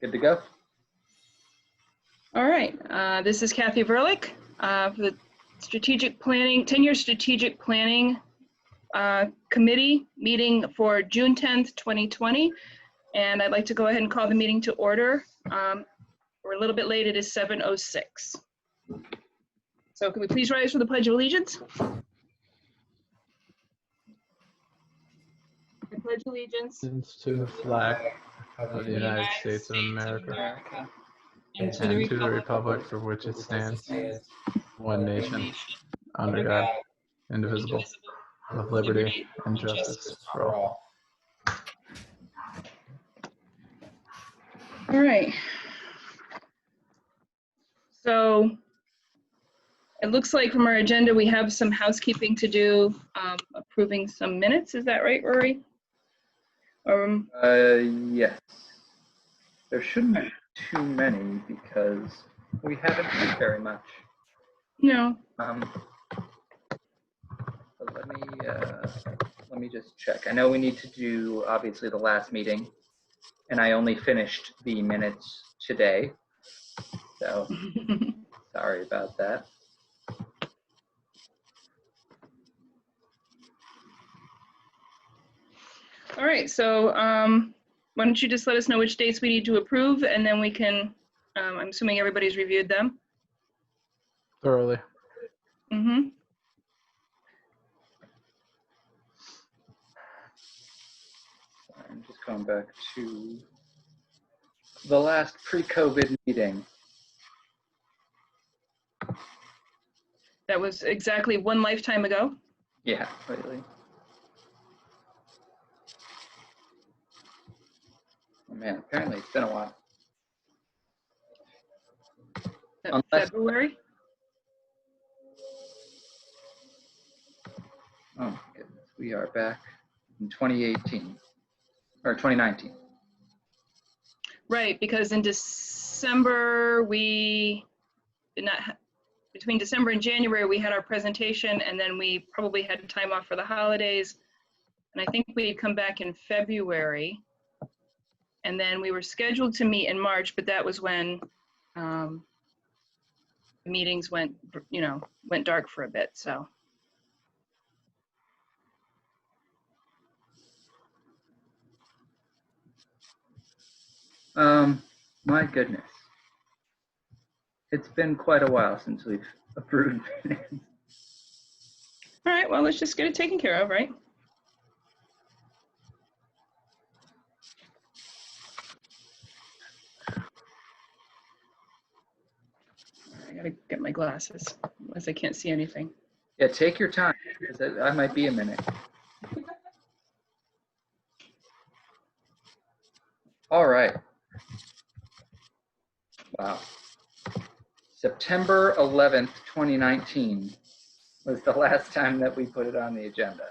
Good to go. All right, this is Kathy Verlick for the Strategic Planning, 10-year Strategic Planning Committee meeting for June 10th, 2020. And I'd like to go ahead and call the meeting to order. We're a little bit late, it is 7:06. So can we please rise for the Pledge of Allegiance? I pledge allegiance To the flag of the United States of America and to the republic for which it stands, one nation, under God, indivisible, with liberty and justice for all. All right. So it looks like from our agenda, we have some housekeeping to do, approving some minutes. Is that right, Rory? Yes. There shouldn't be too many because we haven't had very much. No. But let me just check. I know we need to do obviously the last meeting, and I only finished the minutes today, so sorry about that. All right, so why don't you just let us know which dates we need to approve, and then we can, I'm assuming everybody's reviewed them. Thoroughly. Mm-hmm. I'm just going back to the last pre-COVID meeting. That was exactly one lifetime ago. Yeah, really. Oh man, apparently it's been a while. February? Oh my goodness, we are back in 2018, or 2019. Right, because in December, we did not, between December and January, we had our presentation, and then we probably had time off for the holidays. And I think we'd come back in February. And then we were scheduled to meet in March, but that was when the meetings went dark for a bit, so. My goodness. It's been quite a while since we've approved minutes. All right, well, let's just get it taken care of, right? I gotta get my glasses, otherwise I can't see anything. Yeah, take your time, because I might be a minute. All right. Wow. September 11th, 2019 was the last time that we put it on the agenda.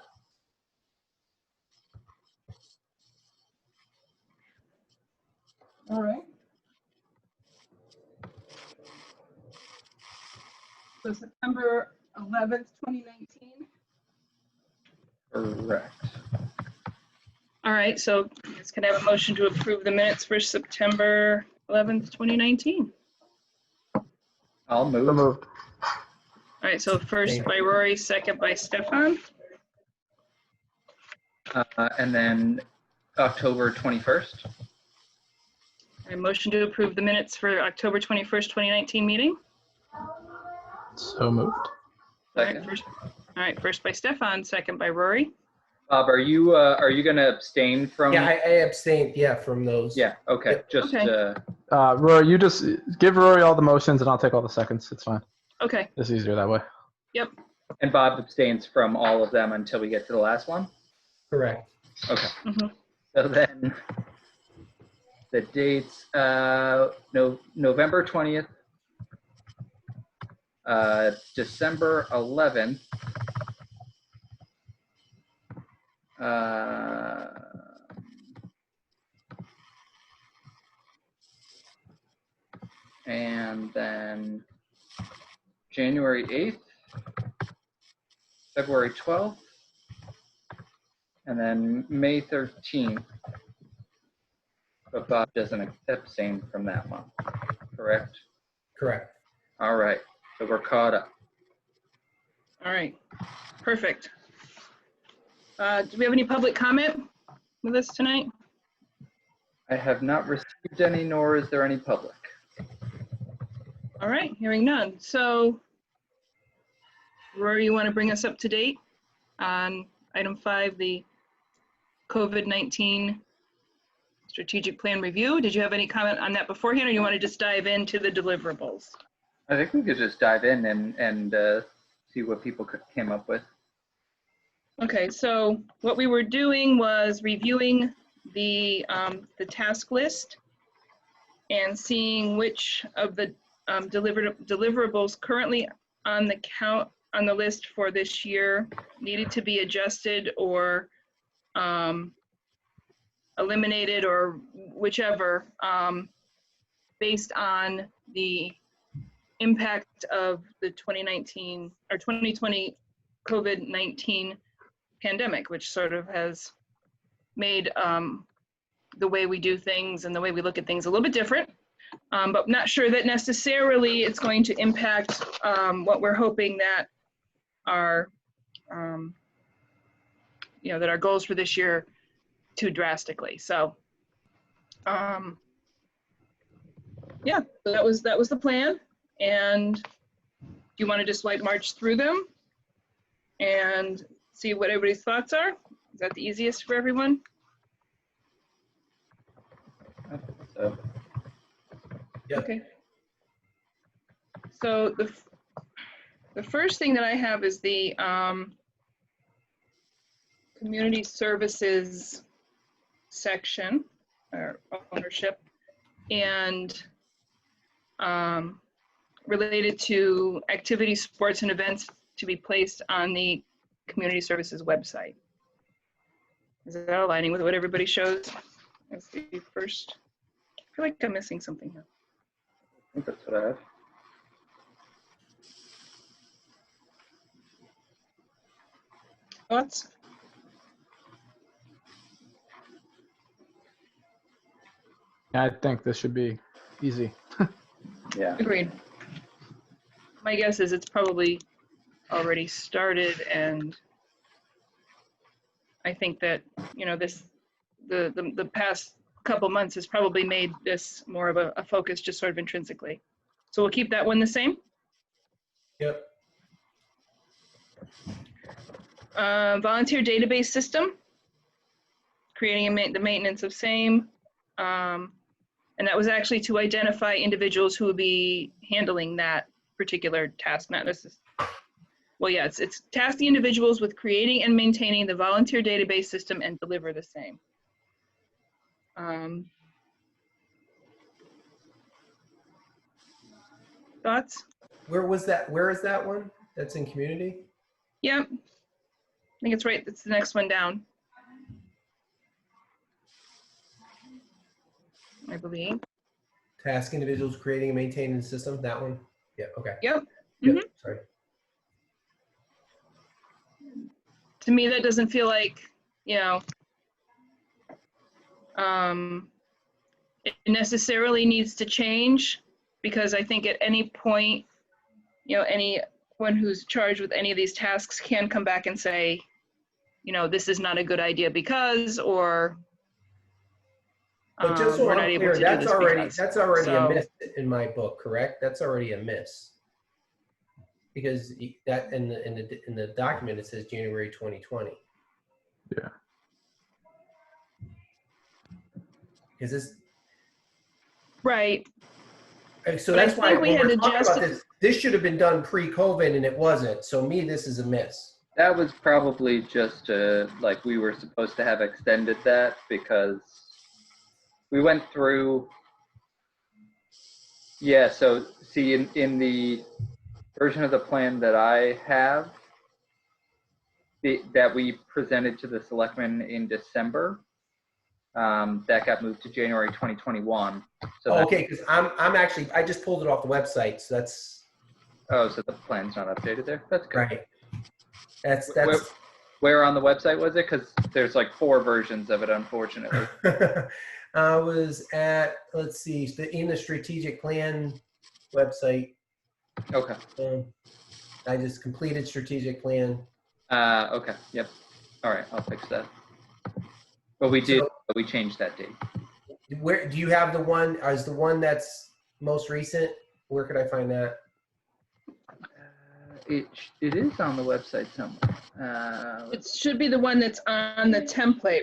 All right. So September 11th, 2019. Correct. All right, so can I have a motion to approve the minutes for September 11th, 2019? I'll move. So moved. All right, so first by Rory, second by Stefan. And then October 21st. I motion to approve the minutes for October 21st, 2019 meeting. So moved. Second. All right, first by Stefan, second by Rory. Bob, are you going to abstain from? Yeah, I abstained, from those. Yeah, okay. Yep. Just Okay. Rory, you just give Rory all the motions and I'll take all the seconds. It's fine. Okay. It's easier that way. Yep. And Bob abstains from all of them until we get to the last one? Correct. Okay. Mm-hmm. So then the dates, November 20th, December 11th, and then January 8th, February 12th, and then May 13th of Bob doesn't abstain from that one, correct? Correct. All right, so we're caught up. All right, perfect. Do we have any public comment with us tonight? I have not received any, nor is there any public. All right, hearing none. So Rory, you want to bring us up to date on item 5, the COVID-19 strategic plan review? Did you have any comment on that beforehand, or you want to just dive into the deliverables? I think we could just dive in and see what people came up with. Okay, so what we were doing was reviewing the task list and seeing which of the deliverables currently on the list for this year needed to be adjusted or eliminated, or whichever, based on the impact of the 2019 or 2020 COVID-19 pandemic, which sort of has made the way we do things and the way we look at things a little bit different, but not sure that necessarily it's going to impact what we're hoping that our that our goals for this year too drastically. So yeah, so that was the plan. And do you want to just march through them and see what everybody's thoughts are? Is that the easiest for everyone? I think so. Yep. Okay. So the first thing that I have is the community services section or ownership, and related to activities, sports, and events to be placed on the community services website. Is that aligning with what everybody shows as the first? I feel like I'm missing something here. I think that's what I have. Thoughts? I think this should be easy. Yeah. Agreed. My guess is it's probably already started, and I think that, the past couple months has probably made this more of a focus, just sort of intrinsically. So we'll keep that one the same. Yep. Volunteer database system, creating the maintenance of same. And that was actually to identify individuals who would be handling that particular task. It's task the individuals with creating and maintaining the volunteer database system and deliver the same. Thoughts? Where is that one? That's in community? Yep. I think it's right. It's the next one down, I believe. Task individuals creating and maintaining the system, that one? Yeah, okay. Yep. Yep, Mhm. sorry. To me, that doesn't feel like, it necessarily needs to change, because I think at any point, anyone who's charged with any of these tasks can come back and say, this is not a good idea because, or But just so we're I'm not able clear, to do this because. that's already So- a miss in my book, correct? That's already a miss. Because that in the document it says January 2020. Yeah. Is this Right. so? But I That's why think we when had we're talking about adjusted- this should have been done pre-COVID, and it wasn't. So this is a miss. That was probably just we were supposed to have extended that, because we went through. Yeah, so see, in the version of the plan that I have, that we presented to the selectmen in December, that got moved to January 2021. So Okay, because I just pulled it off the website, so that's so the plan's not updated there. That's good. right. That's Where on the website was it? Because there's 4 versions of it, unfortunately. I was at, let's see, in the strategic plan website. Okay. I just completed strategic plan. Okay. Yep. All right. I'll fix that. But we changed that date. Where do you have the one? Is the one that's most recent? Where could I find that? It is on the website somewhere. It should be the one that's on the template.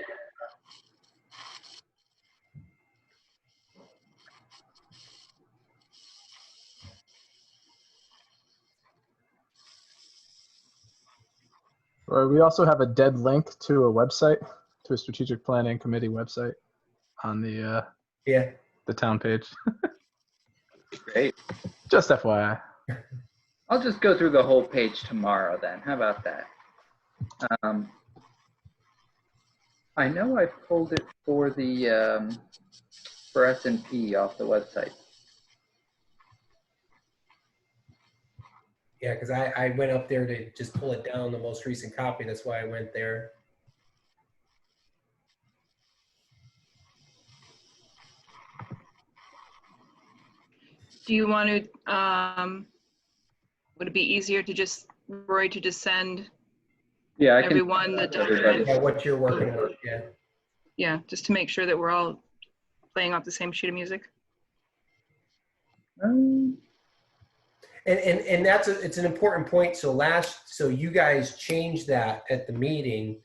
Or we also have a dead link to a website, to a strategic planning committee website on the town page. Great. Just FYI. I'll just go through the whole page tomorrow then. How about that? I know I pulled it for the for S&P off the website. Yeah, because I went up there to just pull it down, the most recent copy. That's why I went there. Do you want to, would it be easier to just, Roy, to just send Yeah, I can. everyone the document? Yeah, what you're working on. Yeah. Yeah, just to make sure that we're all playing off the same sheet of music. And that's it's an important point. So you guys changed that at the meeting.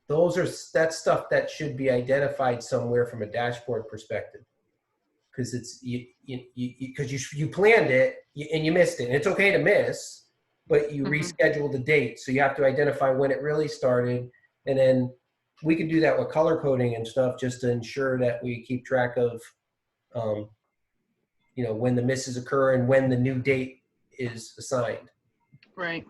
That's stuff that should be identified somewhere from a dashboard perspective, because it's you planned it and you missed it. And it's okay to miss, but you rescheduled the date, so you have to identify when it really started, and then we can do that with color coding and stuff just to ensure that we keep track of when the misses occur and when the new date is assigned. Right.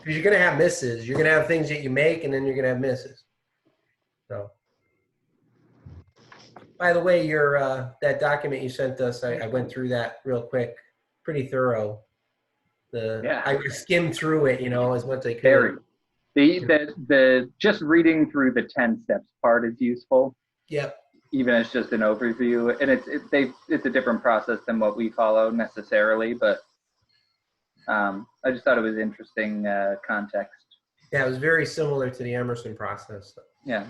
Because you're going to have misses. You're going to have things that you make, and then you're going to have misses. So, by the way, your that document you sent us, I went through that real quick, pretty thorough. I skimmed through it, as much as I could. Very. The just reading through the 10 steps part is useful. Yep. Even as just an overview, and it's a different process than what we follow necessarily, but I just thought it was interesting context. Yeah, it was very similar to the Emerson process. Yeah.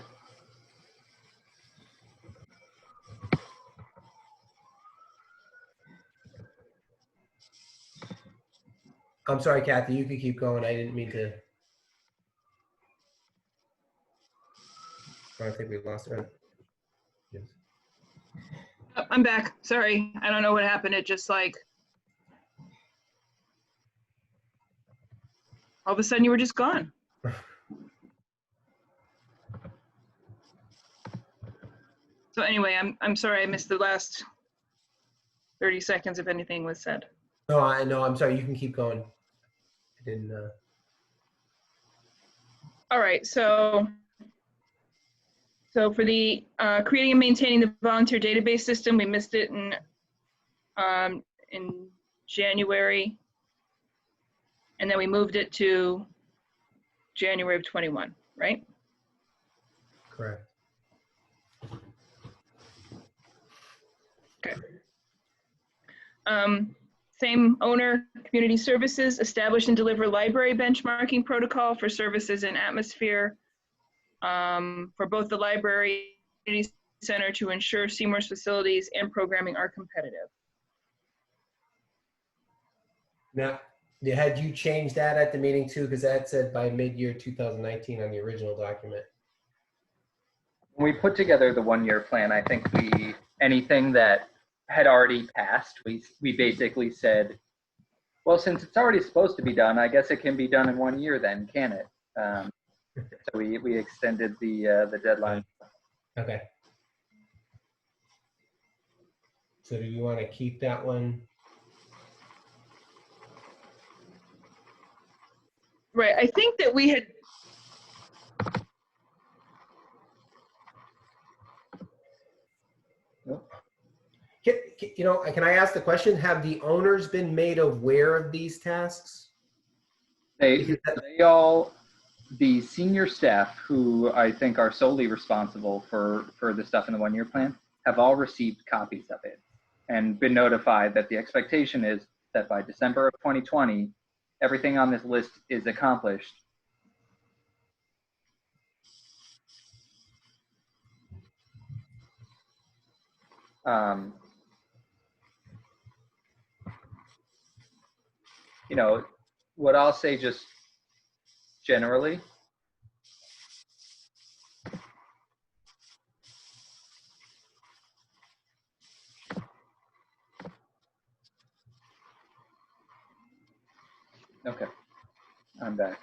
I'm sorry, Kathy, you could keep going. I didn't mean to. I think we lost her. Yes. Oh, I'm back. Sorry. I don't know what happened. It just all of a sudden you were just gone. So anyway, I'm sorry I missed the last 30 seconds if anything was said. No, I know. I'm sorry. You can keep going. I didn't. All right. So for the creating and maintaining the volunteer database system, we missed it in January, and then we moved it to January of 21, right? Correct. Okay. Same owner, community services, establish and deliver library benchmarking protocol for services in atmosphere for both the library and community center to ensure Seymour's facilities and programming are competitive. Now, had you changed that at the meeting too? Because that said by mid-year 2019 on the original document. When we put together the one-year plan, I think anything that had already passed, we basically said, well, since it's already supposed to be done, I guess it can be done in 1 year then, can it? So we extended the deadline. Okay. So do you want to keep that one? Right, I think that we had. Can I ask the question? Have the owners been made aware of these tasks? They all the senior staff, who I think are solely responsible for the stuff in the one-year plan, have all received copies of it and been notified that the expectation is that by December of 2020, everything on this list is accomplished. You know, what I'll say just generally, okay, I'm back.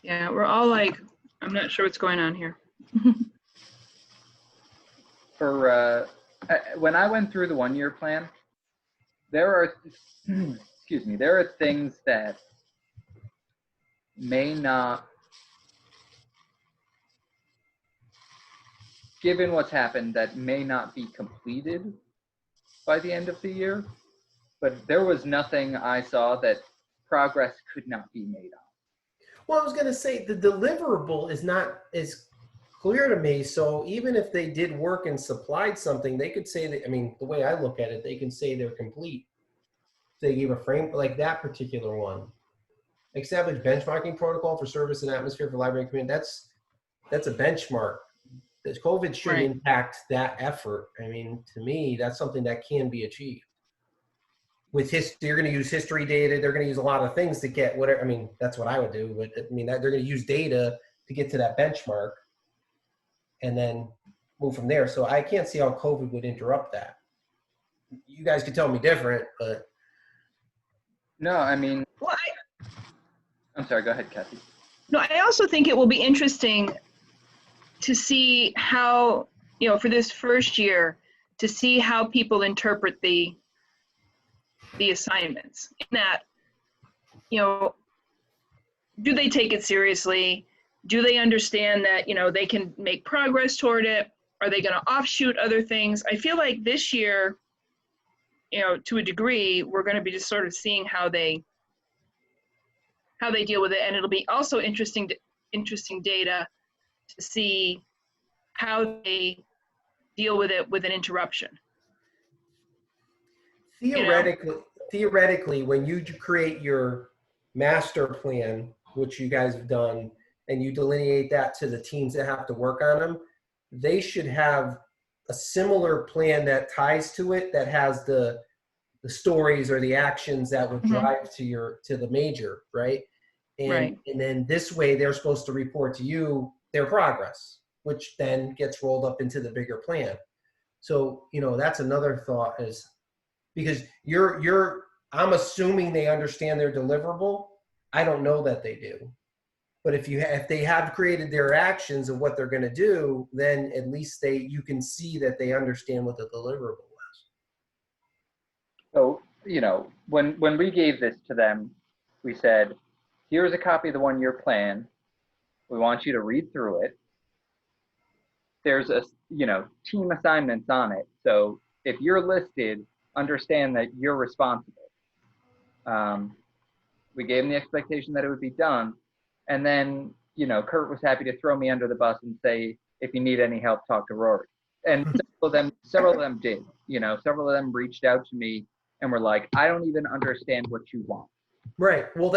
Yeah, we're all like, I'm not sure what's going on here. When I went through the one-year plan, there are, excuse me, there are things that may not, given what's happened, that may not be completed by the end of the year, but there was nothing I saw that progress could not be made on. Well, I was going to say the deliverable is not as clear to me. So even if they did work and supplied something, they could say that, I mean, the way I look at it, they can say they're complete. They gave a frame like that particular one. Established benchmarking protocol for service and atmosphere for library and community. That's a benchmark. This COVID should impact that effort. I mean, to me, that's something that can be achieved. With history, you're going to use history data. They're going to use a lot of things to get whatever. I mean, that's what I would do. But I mean, they're going to use data to get to that benchmark, and then move from there. So I can't see how COVID would interrupt that. You guys could tell me different, but no, I mean, well, I'm sorry. Go ahead, Kathy. No, I also think it will be interesting to see how, you know, for this first year, to see how people interpret the assignments. In that, you know, do they take it seriously? Do they understand that, you know, they can make progress toward it? Are they going to offshoot other things? I feel like this year, you know, to a degree, we're going to be just sort of seeing how they deal with it, and it'll be also interesting data to see how they deal with it with an interruption. Theoretically, when you create your master plan, which you guys have done, and you delineate that to the teams that have to work on them, they should have a similar plan that ties to it, that has the stories or the actions that would drive to the major, right? And then this way they're supposed to report to you their progress, which then gets rolled up into the bigger plan. So, you know, that's another thought, is because I'm assuming they understand their deliverable. I don't know that they do. But if they have created their actions of what they're going to do, then at least you can see that they understand what the deliverable is. So, you know, when we gave this to them, we said, here's a copy of the one-year plan. We want you to read through it. There's team assignments on it. So if you're listed, understand that you're responsible. We gave them the expectation that it would be done. And then, you know, Kurt was happy to throw me under the bus and say, if you need any help, talk to Rory. And several of them did. You know, several of them reached out to me and were like, I don't even understand what you want. Right. Well,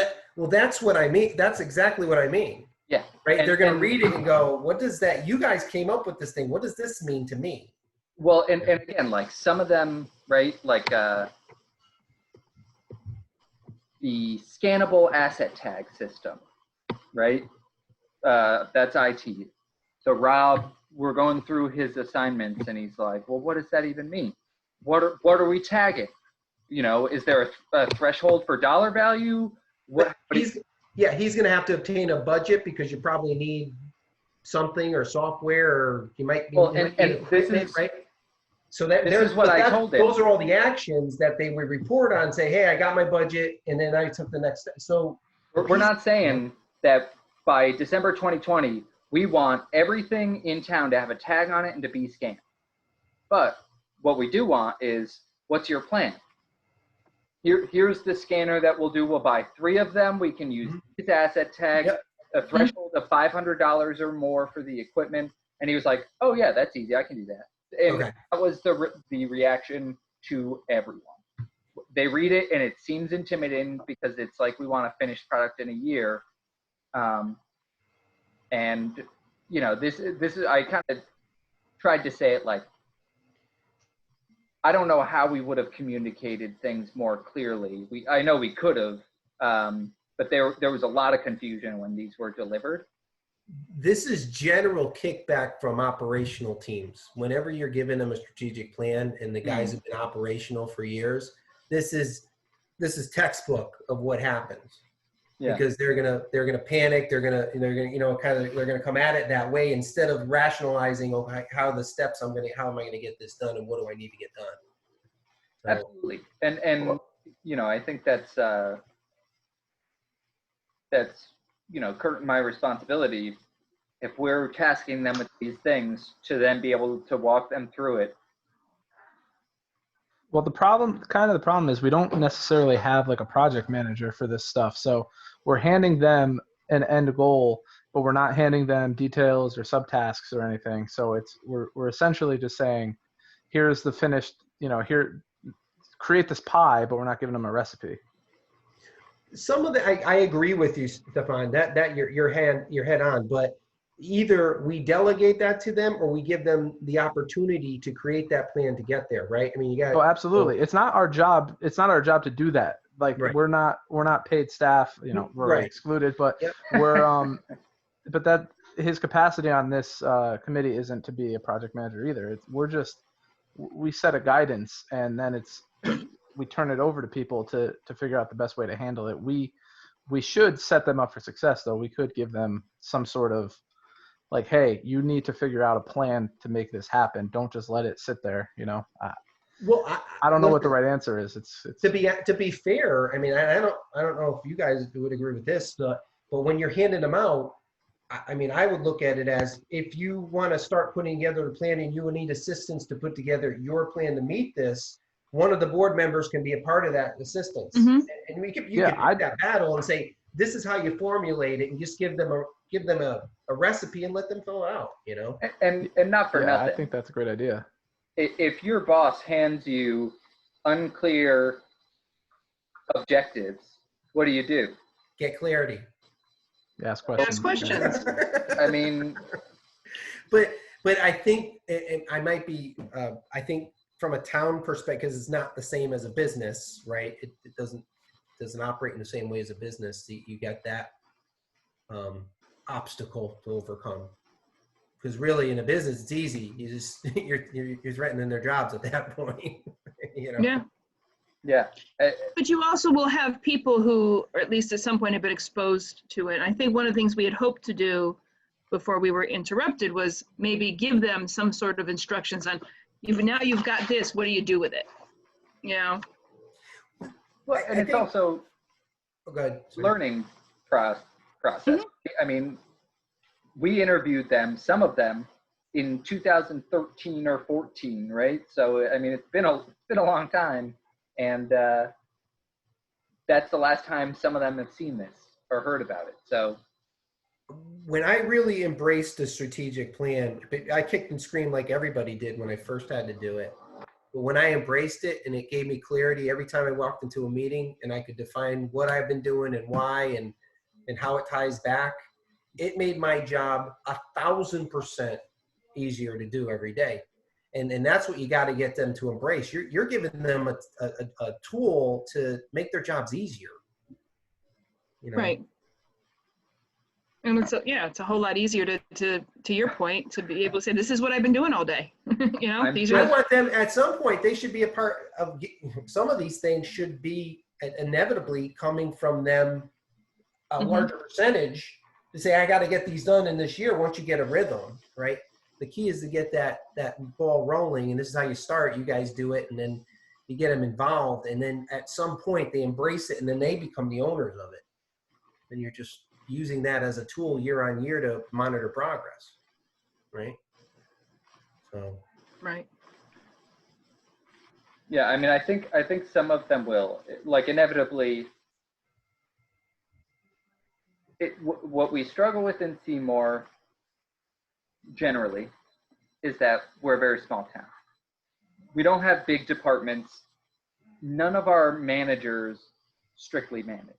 that's what I mean. That's exactly what I mean. Yeah. Right. They're going to read it and go, what does that, you guys came up with this thing. What does this mean to me? Well, and again, like some of them, right, like the scannable asset tag system, right? That's IT. So Rob, we're going through his assignments and he's like, well, what does that even mean? What are we tagging? You know, is there a threshold for dollar value? He's going to have to obtain a budget because you probably need something or software, or you might be equipment, right? So I told them. Those are all the actions that they would report on, say, hey, I got my budget, and then I took the next step. So we're not saying that by December 2020, we want everything in town to have a tag on it and to be scanned. But what we do want is, what's your plan? here's the scanner that we'll buy 3 of them. We can use these asset tags, a threshold of $500 or more for the equipment. And he was like, oh yeah, that's easy. I can do that. And that was the reaction to everyone. They read it and it seems intimidating because it's like, we want a finished product in a year. And you know, this is, I kind of tried to say it like, I don't know how we would have communicated things more clearly. I know we could have, but there was a lot of confusion when these were delivered. This is general kickback from operational teams. Whenever you're giving them a strategic plan and the guys have been operational for years, this is textbook of what happens. Yeah. Because they're gonna panic. They're gonna come at it that way instead of rationalizing, okay, how am I gonna get this done and what do I need to get done. So, absolutely, and you know, I think that's you know, Kurt and my responsibility. If we're tasking them with these things, to then be able to walk them through it. Well, the problem is we don't necessarily have like a project manager for this stuff. So we're handing them an end goal, but we're not handing them details or subtasks or anything. So we're essentially just saying, here's the finished, you know, here, create this pie, but we're not giving them a recipe. Some of I agree with you, Stefan, that you're head on, but either we delegate that to them or we give them the opportunity to create that plan to get there, right? I mean, you got. Oh, absolutely. It's not our job. It's not our job to do that. Like we're not paid staff. You know, we're excluded, but we're but that his capacity on this committee isn't to be a project manager either. We set a guidance and then we turn it over to people to figure out the best way to handle it. We should set them up for success, though. We could give them some sort of like, hey, you need to figure out a plan to make this happen. Don't just let it sit there, you know. I don't know what the right answer is. It's to be fair. I mean, I don't know if you guys would agree with this, but when you're handing them out, I mean, I would look at it as if you want to start putting together a plan and you will need assistance to put together your plan to meet this. One of the board members can be a part of that assistance, and you can pick that battle and say, this is how you formulate it, and just give them a recipe and let them fill it out, you know. And not for nothing. I think that's a great idea. If your boss hands you unclear objectives, what do? Get clarity. Ask questions. Ask questions. I mean, but I think I might be. I think from a town perspective, because it's not the same as a business, right? It doesn't operate in the same way as a business. You got that obstacle to overcome. Because really, in a business, it's easy. You're threatening their jobs at that point. You know. Yeah. But you also will have people who, or at least at some point, have been exposed to it. I think one of the things we had hoped to do before we were interrupted was maybe give them some sort of instructions on, now you've got this. What do you do with it? You know. Well, and it's also learning process. Mm-hmm. I mean, we interviewed them, some of them, in 2013 or 14, right? So I mean, it's been a long time, and that's the last time some of them have seen this or heard about it. So when I really embraced the strategic plan, I kicked and screamed like everybody did when I first had to do it. But when I embraced it and it gave me clarity every time I walked into a meeting and I could define what I've been doing and why and how it ties back, it made my job 1,000% easier to do every day. And that's what you got to get them to embrace. You're giving them a tool to make their jobs easier. You know? Right. And it's a whole lot easier to your point, to be able to say, this is what I've been doing all day. You know, I want them at some point, they should be a part of, some of these things should be inevitably coming from them, a larger percentage to say, I got to get these done in this year. Once you get a rhythm, right? The key is to get that ball rolling. And this is how you start. You guys do it. And then you get them involved. And then at some point they embrace it and then they become the owners of it. And you're just using that as a tool year on year to monitor progress, right? So. Right. Yeah, I mean, I think some of them will, like, inevitably. What we struggle with in Seymour generally is that we're a very small town. We don't have big departments. None of our managers strictly manage.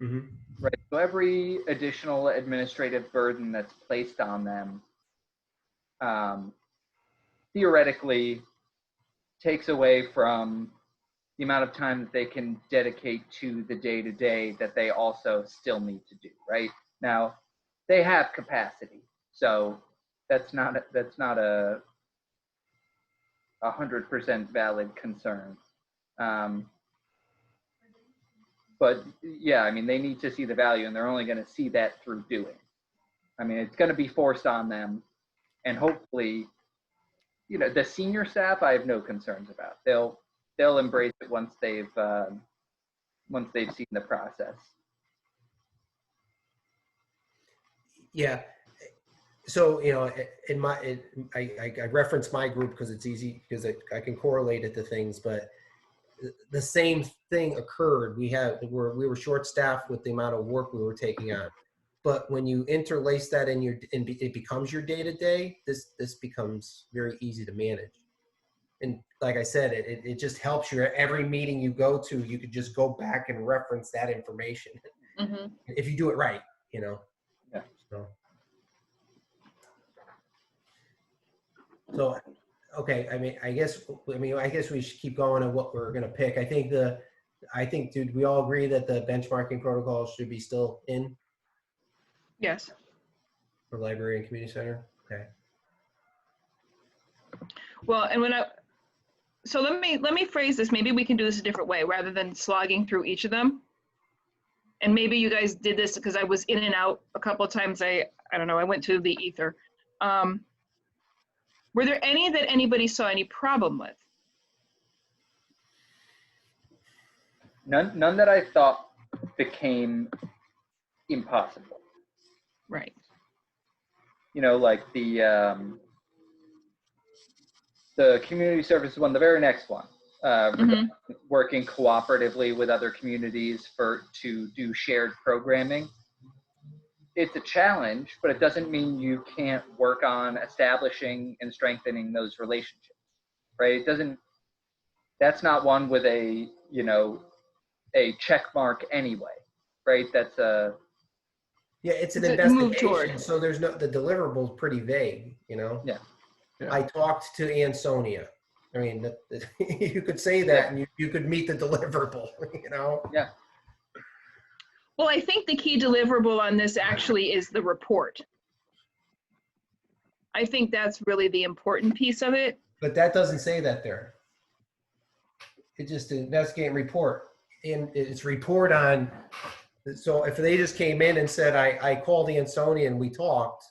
Mm-hmm. Right. So every additional administrative burden that's placed on them theoretically takes away from the amount of time that they can dedicate to the day-to-day that they also still need to do. Right. Now, they have capacity, so that's not a 100% valid concern. But yeah, I mean, they need to see the value, and they're only going to see that through doing. I mean, it's going to be forced on them, and hopefully, you know, the senior staff, I have no concerns about. They'll embrace it once they've seen the process. Yeah. So, you know, I reference my group because it's easy, because I can correlate it to things, but the same thing occurred. We were short-staffed with the amount of work we were taking on. But when you interlace that it becomes your day-to-day, this becomes very easy to manage. And like I said, it just helps you. Every meeting you go to, you could just go back and reference that information. Mm-hmm. If you do it right, you know. Yeah. So, okay. I guess we should keep going on what we're going to pick. I think, dude, we all agree that the benchmarking protocol should be still in. Yes. For library and community center. Okay. Well, and so let me phrase this. Maybe we can do this a different way rather than slogging through each of them. And maybe you guys did this because I was in and out a couple of times. I don't know. I went to the ether. Were there any that anybody saw any problem with? None that I thought became impossible. Right. You know, like the community services one, the very next one, working cooperatively with other communities to do shared programming. It's a challenge, but it doesn't mean you can't work on establishing and strengthening those relationships, right? That's not one with a check mark anyway, right? That's it's an investigation. So the deliverable is pretty vague, you know? Yeah. I talked to Ansonia. I mean, you could say that, and you could meet the deliverable, you know? Yeah. Well, I think the key deliverable on this actually is the report. I think that's really the important piece of it. But that doesn't say that there. It just investigate and report. And it's report on. So if they just came in and said, I called Ansonia and we talked,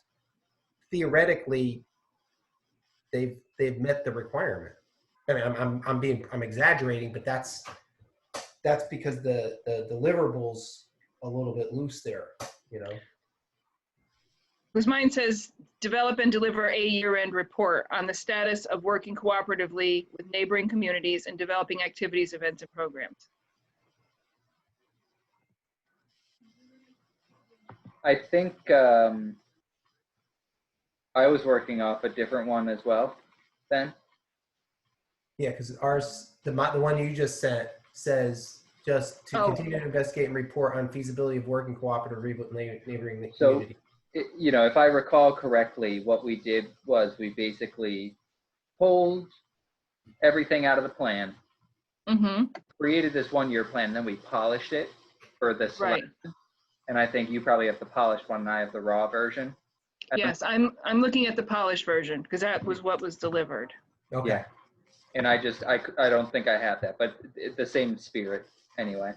theoretically, they've met the requirement. I mean, I'm exaggerating, but that's because the deliverables a little bit loose there, you know. Because mine says develop and deliver a year-end report on the status of working cooperatively with neighboring communities and developing activities, events, and programs. I think I was working off a different one as well then. Yeah, because ours, the one you just sent says just to continue to investigate and report on feasibility of working cooperatively with neighboring community. So, if I recall correctly, what we did was we basically pulled everything out of the plan, created this one-year plan, and then we polished it for the selection. Right. And I think you probably have the polished one, and I have the raw version. Yes, I'm looking at the polished version because that was what was delivered. Okay. Yeah. And I don't think I have that, but the same spirit anyway.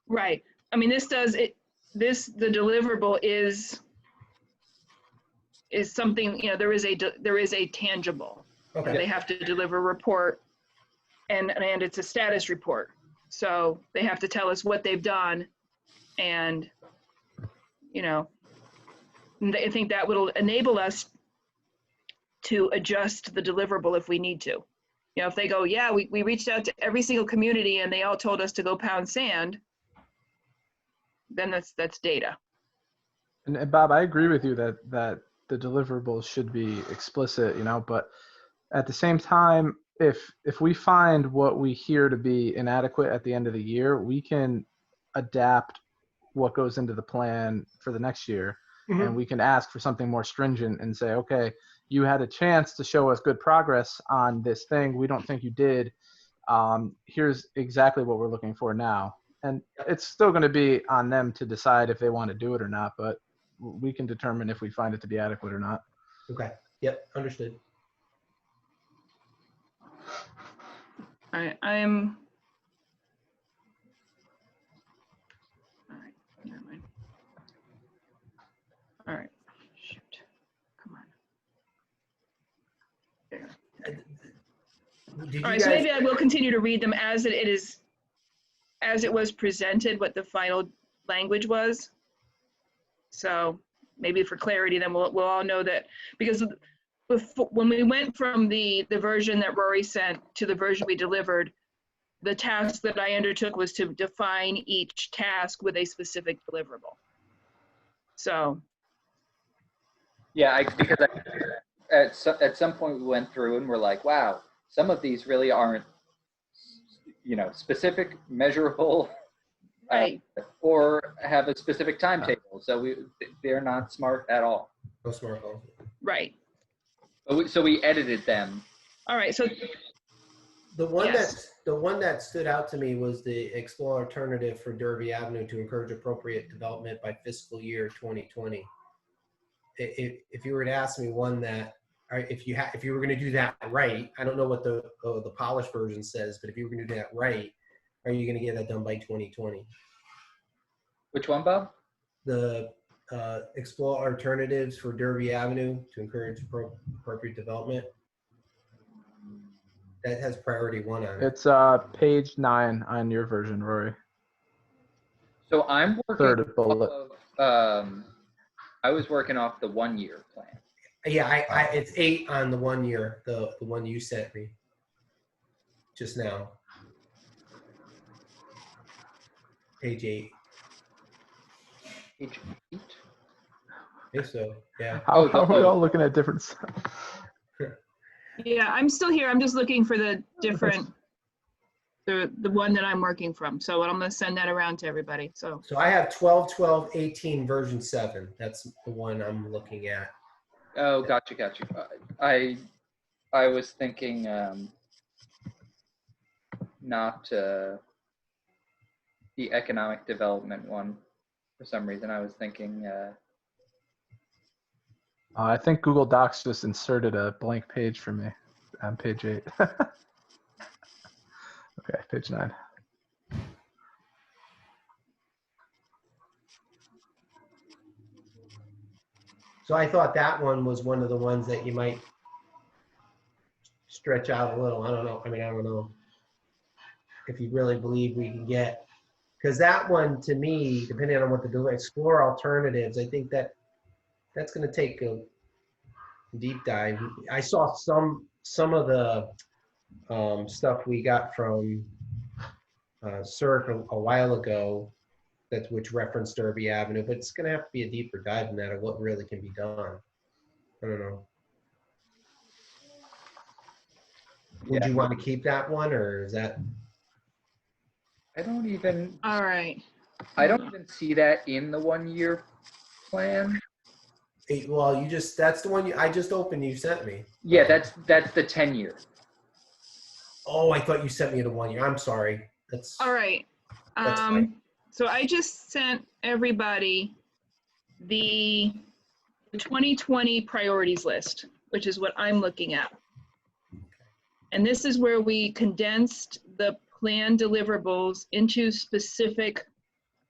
Right. I mean, the deliverable is something, there is a tangible. Okay. They have to deliver a report and it's a status report. So they have to tell us what they've done, and I think that will enable us to adjust the deliverable if we need to. You know, if they go, yeah, we reached out to every single community and they all told us to go pound sand, then that's data. And Bob, I agree with you that the deliverables should be explicit, you know, but at the same time, if we find what we hear to be inadequate at the end of the year, we can adapt what goes into the plan for the next year. Mhm. And we can ask for something more stringent and say, okay, you had a chance to show us good progress on this thing. We don't think you did. Here's exactly what we're looking for now. And it's still going to be on them to decide if they want to do it or not, but we can determine if we find it to be adequate or not. Okay. Yep. Understood. All right, all right, never mind. All right, shoot, come on. There. Did All you right, so guys- maybe I will continue to read them as as it was presented, what the final language was. So maybe for clarity, then we'll all know that, because when we went from the version that Rory sent to the version we delivered, the task that I undertook was to define each task with a specific deliverable. So. Yeah, at some point we went through and we're like, wow, some of these really aren't, you know, specific, measurable, Right. or have a specific timetable. So they're not smart at all. No smart goals. Right. So we edited them. All right. So The one Yes. that stood out to me was the explore alternative for Derby Avenue to encourage appropriate development by fiscal year 2020. If you were to ask me one that, or if you were going to do that right, I don't know what the polished version says, but if you were going to do that right, are you going to get that done by 2020? Which one, Bob? The explore alternatives for Derby Avenue to encourage appropriate development. That has priority 1 on it. It's page 9 on your version, Rory. So I'm working Third bullet. off of, I was working off the 1-year plan. Yeah, it's 8 on the 1 year, the one you sent me just now. Page 8. Page 8? I think so, yeah. How are we all looking at different stuff? yeah, I'm still here. I'm just looking for the different, the one that I'm working from. So I'm going to send that around to everybody. So So I have 12/12/18 version 7. That's the one I'm looking at. Oh, gotcha. I was thinking not the economic development one. For some reason, I was thinking. I think Google Docs just inserted a blank page for me on page 8. Okay, page 9. So I thought that one was one of the ones that you might stretch out a little. I don't know. I don't know if you really believe we can get, because that one to me, depending on what the explore alternatives, I think that's going to take a deep dive. I saw some of the stuff we got from CERC a while ago, which referenced Derby Avenue, but it's going to have to be a deeper dive in that of what really can be done. I don't know. Would you want to keep that one, or is that? I don't even. all right. I don't even see that in the 1-year plan. Well, that's the one I just opened. You sent me. Yeah, that's the 10-year. Oh, I thought you sent me the 1 year. I'm sorry. That's All right. That's fine. So I just sent everybody the 2020 priorities list, which is what I'm looking at. And this is where we condensed the plan deliverables into specific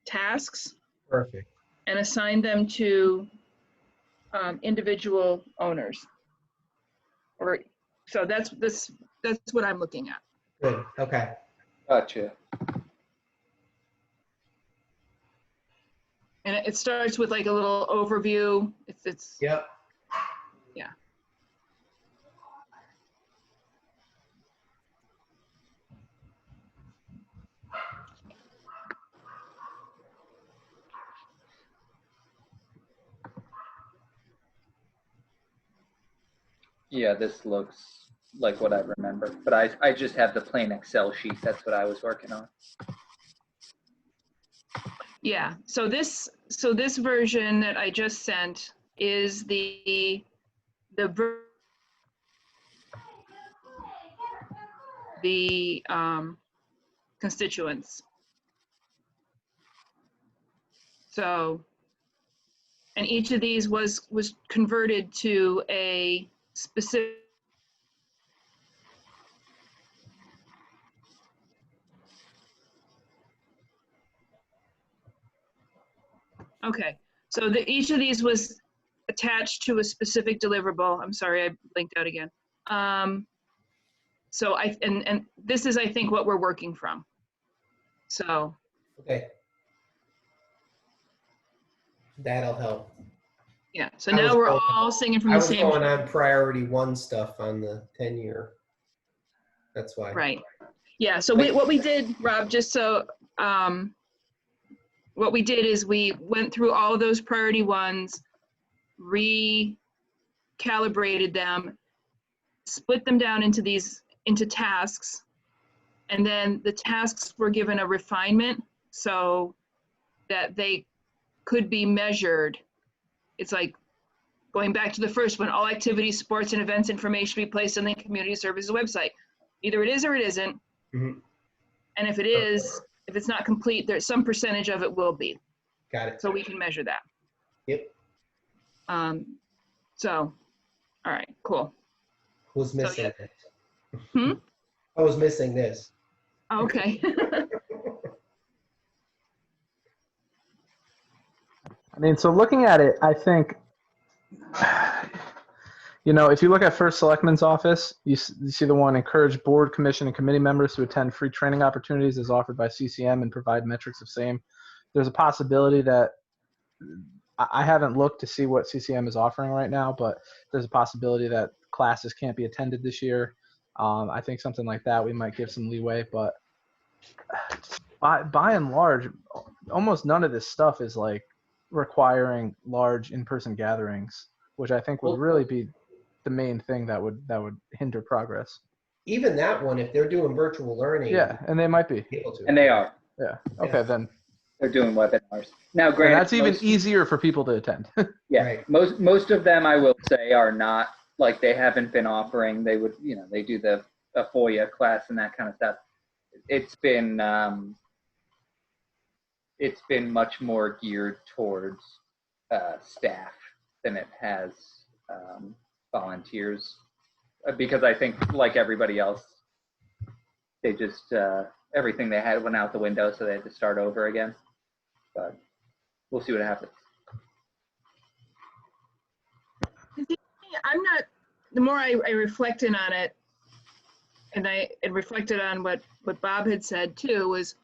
tasks perfect. and assigned them to individual owners. So that's what I'm looking at. Good. Okay. Gotcha. And it starts with like a little overview. It's Yep. yeah. Yeah, this looks like what I remember, but I just have the plain Excel sheet. That's what I was working on. Yeah, so this version that I just sent is the constituents. So, and each of these was converted to a specific. Okay, so each of these was attached to a specific deliverable. I'm sorry, I blinked out again. So and this is, I think, what we're working from. So. Okay. That'll help. Yeah, so now we're all singing from the same. I was going on priority 1 stuff on the 10-year. That's why. Right. Yeah, so what we did, Rob, just so, what we did is we went through all of those priority 1s, recalibrated them, split them down into tasks, and then the tasks were given a refinement so that they could be measured. It's like going back to the first one, all activities, sports, and events information be placed on the community services website. Either it is or it isn't. Mm-hmm. And if it is, if it's not complete, there's some percentage of it will be. Got it. So we can measure that. Yep. So, all right, cool. Who's missing So, this? Hmm? I was missing this. Okay. I mean, so looking at it, I think, you know, if you look at First Selectman's office, you see the one, encourage board, commission, and committee members to attend free training opportunities as offered by CCM and provide metrics of same. There's a possibility that, I haven't looked to see what CCM is offering right now, but there's a possibility that classes can't be attended this year. I think something like that, we might give some leeway, but by and large, almost none of this stuff is like requiring large in-person gatherings, which I think would really be the main thing that would hinder progress. Even that one, if they're doing virtual learning. Yeah, and they might be. Able to. And they are. Yeah. Okay, Yeah. then. They're doing webinars. Now, And granted, that's even easier for people to attend. Yeah, Right. most of them, I will say, are not, like, they haven't been offering. They would, you know, they do a FOIA class and that kind of stuff. It's been much more geared towards staff than it has volunteers, because I think, like everybody else, they just everything they had went out the window, so they had to start over again. But we'll see what happens. I'm not, the more I reflected on it, and I reflected on what Bob had said too, was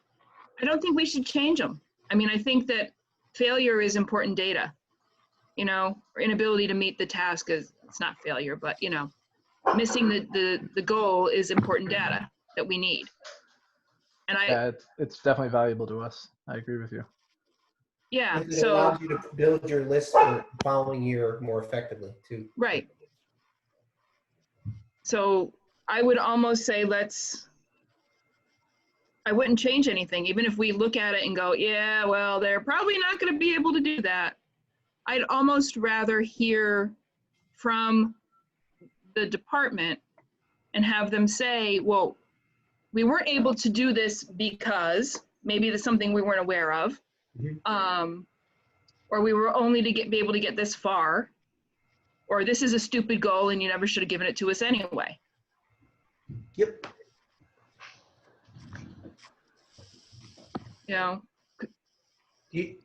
I don't think we should change them. I mean, I think that failure is important data, you know, or inability to meet the task is, it's not failure, but, you know, missing the goal is important data that we need. And Yeah, it's definitely valuable to us. I agree with you. Yeah, It so. allows you to build your list for the following year more effectively too. Right. So I would almost say I wouldn't change anything, even if we look at it and go, yeah, well, they're probably not going to be able to do that. I'd almost rather hear from the department and have them say, well, we weren't able to do this because maybe there's something we weren't aware of. Mhm. Or we were only be able to get this far, or this is a stupid goal and you never should have given it to us anyway. Yep. You know, You,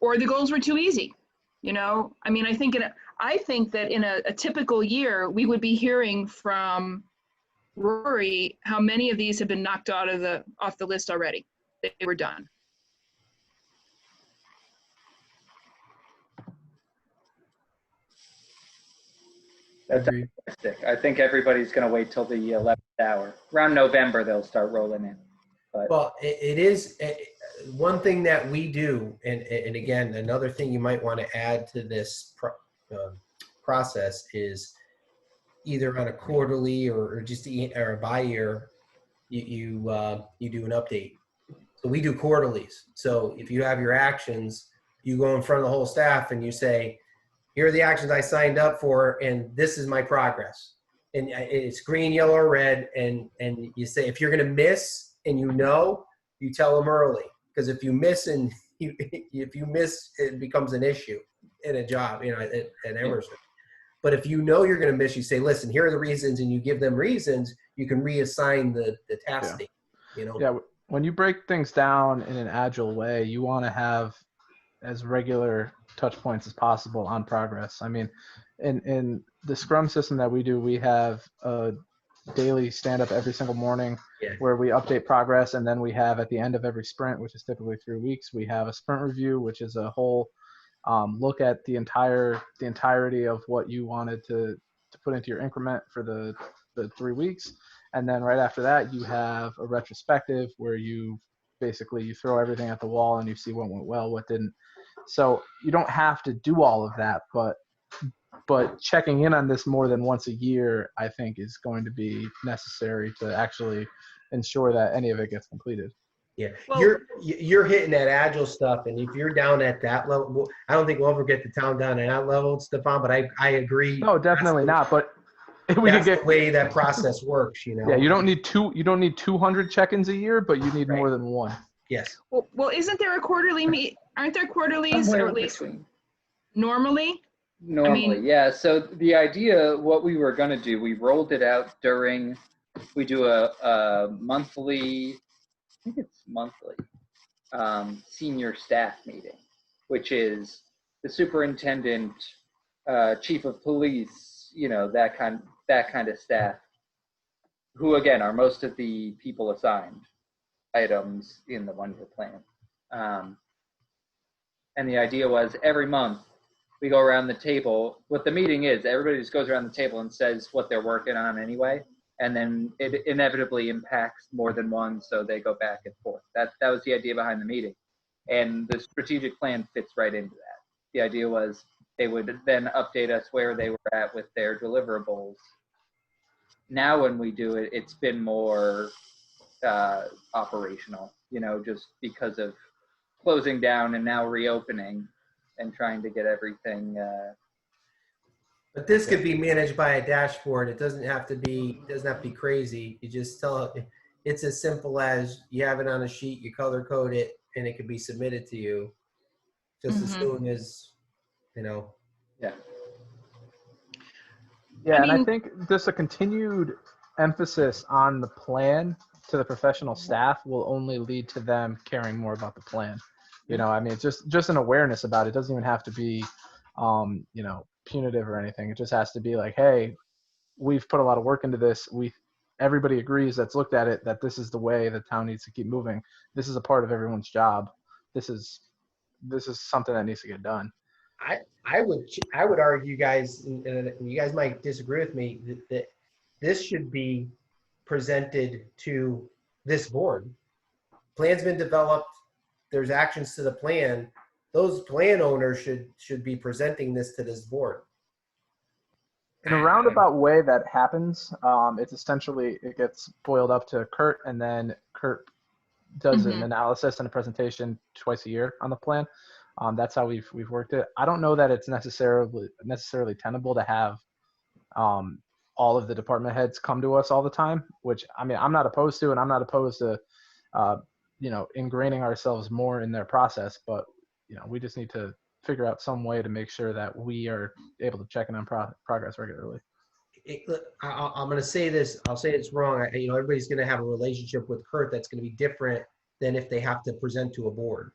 or the goals were too easy. You know, I mean, I think that in a typical year, we would be hearing from Rory how many of these have been knocked off the list already. They were done. That's optimistic. I think everybody's going to wait till the 11th hour. Around November, they'll start rolling in. But well, it is one thing that we do, and again, another thing you might want to add to this process is either on a quarterly or just or a bi-year, you do an update. So we do quarterlies. So if you have your actions, you go in front of the whole staff and you say, here are the actions I signed up for, and this is my progress. And it's green, yellow, or red. And you say, if you're going to miss and you tell them early. Because if you miss it becomes an issue in a job, at Emerson. But if you know you're going to miss, you say, listen, here are the reasons, and you give them reasons, you can reassign the task. Yeah. Yeah. When you break things down in an agile way, you want to have as regular touch points as possible on progress. I mean, in the Scrum system that we do, we have a daily stand-up every single morning where we update progress, and then we have at the end of every sprint, which is typically 3 weeks, we have a sprint review, which is a whole look at the entirety of what you wanted to put into your increment for the 3 weeks. And then right after that, you have a retrospective where you throw everything at the wall and you see what went well, what didn't. So you don't have to do all of that, but checking in on this more than once a year, I think, is going to be necessary to actually ensure that any of it gets completed. Yeah, well, you're hitting that agile stuff, and if you're down at that level, I don't think we'll ever get the town down at that level, Stefan. But I agree. No, definitely not. But that's the way that process works, Yeah, you don't need 200 check-ins a year, but you need more than one. Yes. Well, isn't there a quarterly aren't there quarterlies, or at least normally? Normally, yeah. So the idea, what we were going to do, we rolled it out we do a monthly, I think it's monthly, senior staff meeting, which is the superintendent, chief of police, that kind of staff, who again are most of the people assigned items in the 1-year plan. And the idea was every month we go around the table. What the meeting is, everybody just goes around the table and says what they're working on anyway. And then it inevitably impacts more than one, so they go back and forth. That was the idea behind the meeting. And the strategic plan fits right into that. The idea was they would then update us where they were at with their deliverables. Now when we do it, it's been more operational, just because of closing down and now reopening and trying to get everything. But this could be managed by a dashboard. It doesn't have to be crazy. You just tell it. It's as simple as you have it on a sheet, you color code it, and it can be submitted to you just as soon as, Yeah. Yeah, and I think just a continued emphasis on the plan to the professional staff will only lead to them caring more about the plan. It's just an awareness about it. It doesn't even have to be, punitive or anything. It just has to be like, hey, we've put a lot of work into this. Everybody agrees that's looked at it, that this is the way the town needs to keep moving. This is a part of everyone's job. This is something that needs to get done. I would argue, guys, and you guys might disagree with me, that this should be presented to this board. Plan's been developed. There's actions to the plan. Those plan owners should be presenting this to this board. In a roundabout way that happens, it's essentially, it gets boiled up to Kurt, and then Kurt does an analysis and a presentation twice a year on the plan. That's how we've worked it. I don't know that it's necessarily tenable to have all of the department heads come to us all the time, which I'm not opposed to, and I'm not opposed to ingraining ourselves more in their process, but we just need to figure out some way to make sure that we are able to check in on progress regularly. I'm going to say this. I'll say it's wrong. Everybody's going to have a relationship with Kurt that's going to be different than if they have to present to a board.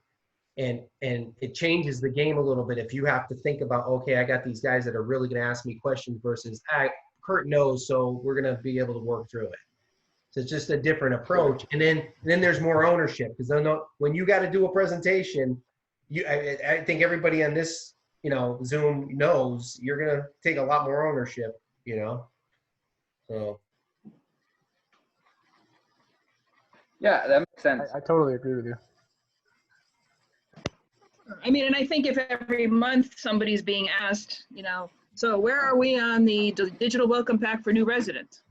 And it changes the game a little bit if you have to think about, okay, I got these guys that are really going to ask me questions versus Kurt knows, so we're going to be able to work through it. So it's just a different approach. And then there's more ownership, because when you got to do a presentation, I think everybody on this Zoom knows you're going to take a lot more ownership, so. Yeah, that makes sense. I totally agree with you. And I think if every month somebody's being asked, So where are we on the digital welcome pack for new residents?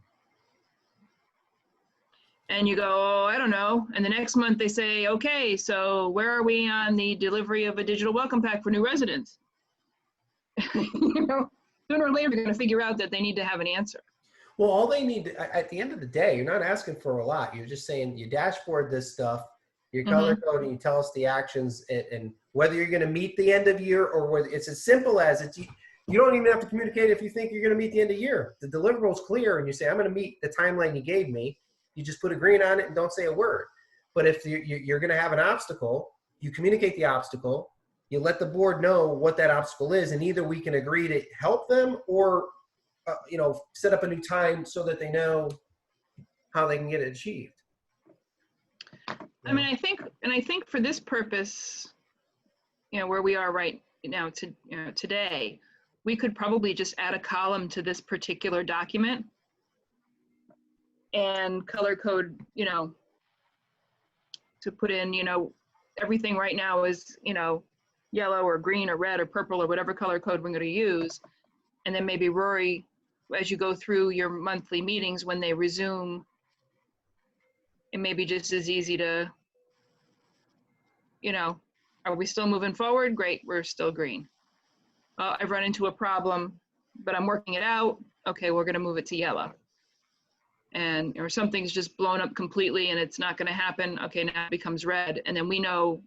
And you go, oh, I don't know. And the next month they say, okay, so where are we on the delivery of a digital welcome pack for new residents? You know, sooner or later, they're going to figure out that they need to have an answer. Well, all they need at the end of the day, you're not asking for a lot. You're just saying you dashboard this stuff, you color code, and you tell us the actions and whether you're going to meet the end of year or whether it's as simple as it's. You don't even have to communicate if you think you're going to meet the end of year. The deliverable is clear, and you say, I'm going to meet the timeline you gave me. You just put a green on it and don't say a word. But if you're going to have an obstacle, you communicate the obstacle. You let the board know what that obstacle is, and either we can agree to help them or, you know, set up a new time so that they know how they can get it achieved. I mean, I think for this purpose, you know, where we are right now today, we could probably just add a column to this particular document and color code, you know, to put in, you know, everything right now is, you know, yellow or green or red or purple or whatever color code we're going to use. And then maybe Rory, as you go through your monthly meetings, when they resume, it may be just as easy to, you know, are we still moving forward? Great, we're still green. I've run into a problem, but I'm working it out. Okay, we're going to move it to yellow. And or something's just blown up completely and it's not going to happen. Okay, now it becomes red. And then we know,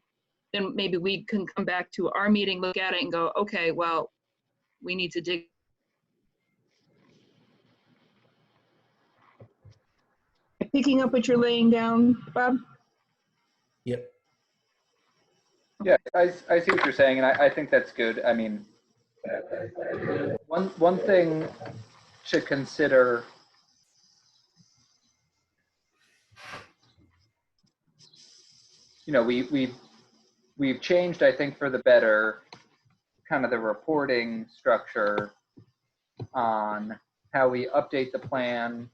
then maybe we can come back to our meeting, look at it and go, okay, well, we need to dig. Picking up what you're laying down, Bob? Yep. Yeah, I see what you're saying, and I think that's good. I mean, one thing to consider, you know, we've changed, I think, for the better, kind of the reporting structure on how we update the plan,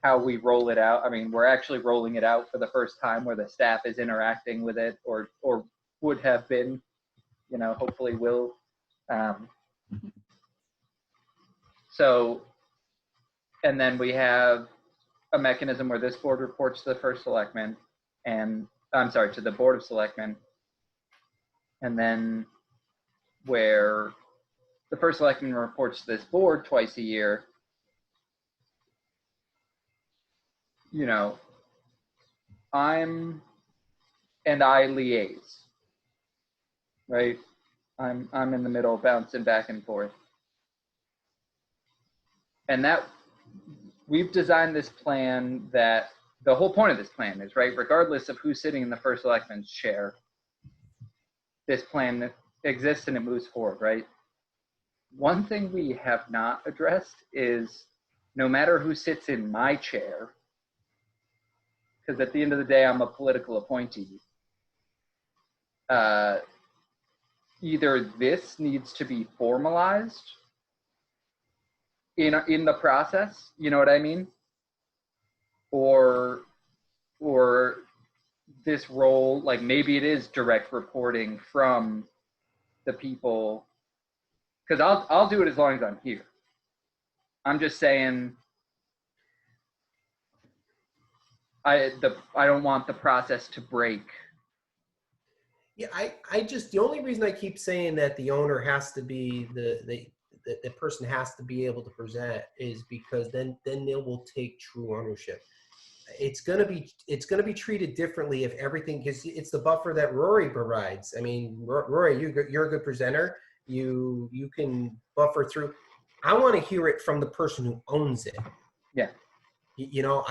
how we roll it out. I mean, we're actually rolling it out for the first time where the staff is interacting with it or would have been, you know, hopefully will. So, and then we have a mechanism where this board reports to the first selectman and, I'm sorry, to the board of selectmen. And then where the first selectman reports to this board twice a year, you know, I liaise, right? I'm in the middle, bouncing back and forth. And that we've designed this plan that the whole point of this plan is, right, regardless of who's sitting in the first selectman's chair, this plan exists and it moves forward, right? One thing we have not addressed is no matter who sits in my chair, because at the end of the day, I'm a political appointee, either this needs to be formalized in the process, you know what I mean? Or this role, like maybe it is direct reporting from the people, because I'll do it as long as I'm here. I'm just saying I don't want the process to break. Yeah, I just, the only reason I keep saying that the owner has to be the person has to be able to present is because then they will take true ownership. It's gonna be treated differently if everything, because it's the buffer that Rory provides. I mean, Rory, you're a good presenter. You can buffer through. I want to hear it from the person who owns it. Yeah. You know,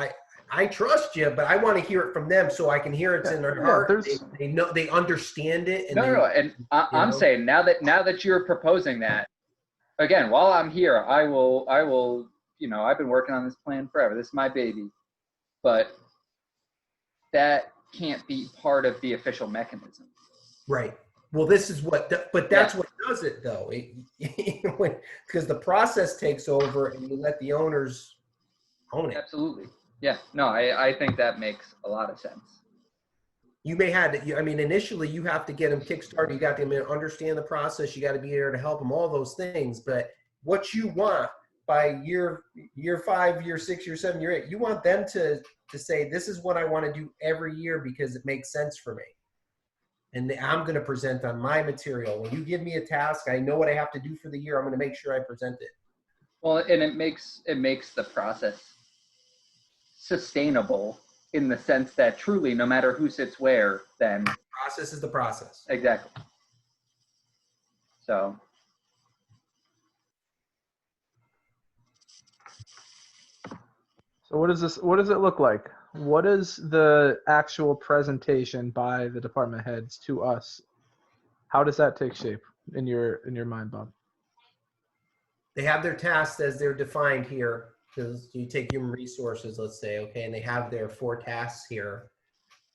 I trust you, but I want to hear it from them so I can hear it's in their heart. They know, they understand it. And no. And I'm saying now that you're proposing that, again, while I'm here, I will, you know, I've been working on this plan forever. This is my baby, but that can't be part of the official mechanism. Right. Well, this is what, but that's what does it though. Because the process takes over and you let the owners own it. Absolutely. Yeah. No, I think that makes a lot of sense. You may have to, I mean, initially you have to get them kickstarted. You got to understand the process. You got to be there to help them, all those things. But what you want by year 5, year 6, year 7, year 8. You want them to say, this is what I want to do every year because it makes sense for me. And I'm going to present on my material. When you give me a task, I know what I have to do for the year. I'm going to make sure I present it. Well, and it makes the process sustainable in the sense that truly, no matter who sits where, then Process is the process. Exactly. So. So what does it look like? What is the actual presentation by the department heads to us? How does that take shape in your mind, Bob? They have their tasks as they're defined here. Because you take human resources, let's say, okay, and they have their 4 tasks here.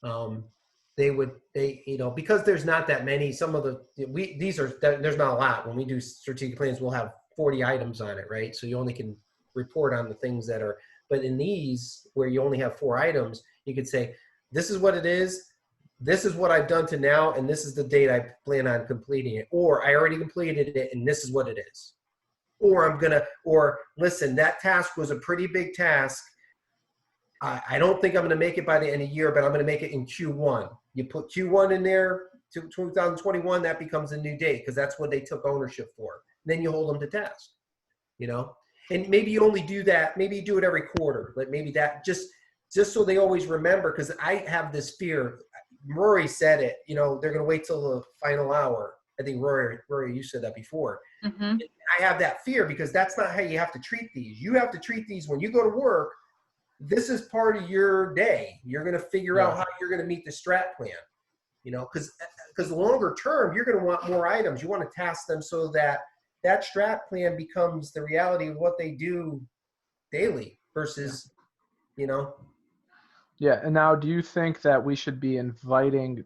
Because there's not that many, there's not a lot. When we do strategic plans, we'll have 40 items on it, right? So you only can report on the things that are, but in these, where you only have 4 items, you could say, this is what it is, this is what I've done to now, and this is the date I plan on completing it. Or I already completed it, and this is what it is. Or listen, that task was a pretty big task. I don't think I'm going to make it by the end of the year, but I'm going to make it in Q1. You put Q1 in there, 2021, that becomes a new date because that's what they took ownership for. Then you hold them to task, And maybe you only do that. Maybe you do it every quarter. Like maybe that just so they always remember, because I have this fear. Rory said it, they're going to wait till the final hour. I think Rory, you said that before. Mm-hmm. I have that fear because that's not how you have to treat these. You have to treat these when you go to work. This is part of your day. You're going to figure out how you're going to meet the strat plan, because longer term, you're going to want more items. You want to task them so that strat plan becomes the reality of what they do daily versus, Yeah. And now, do you think that we should be inviting,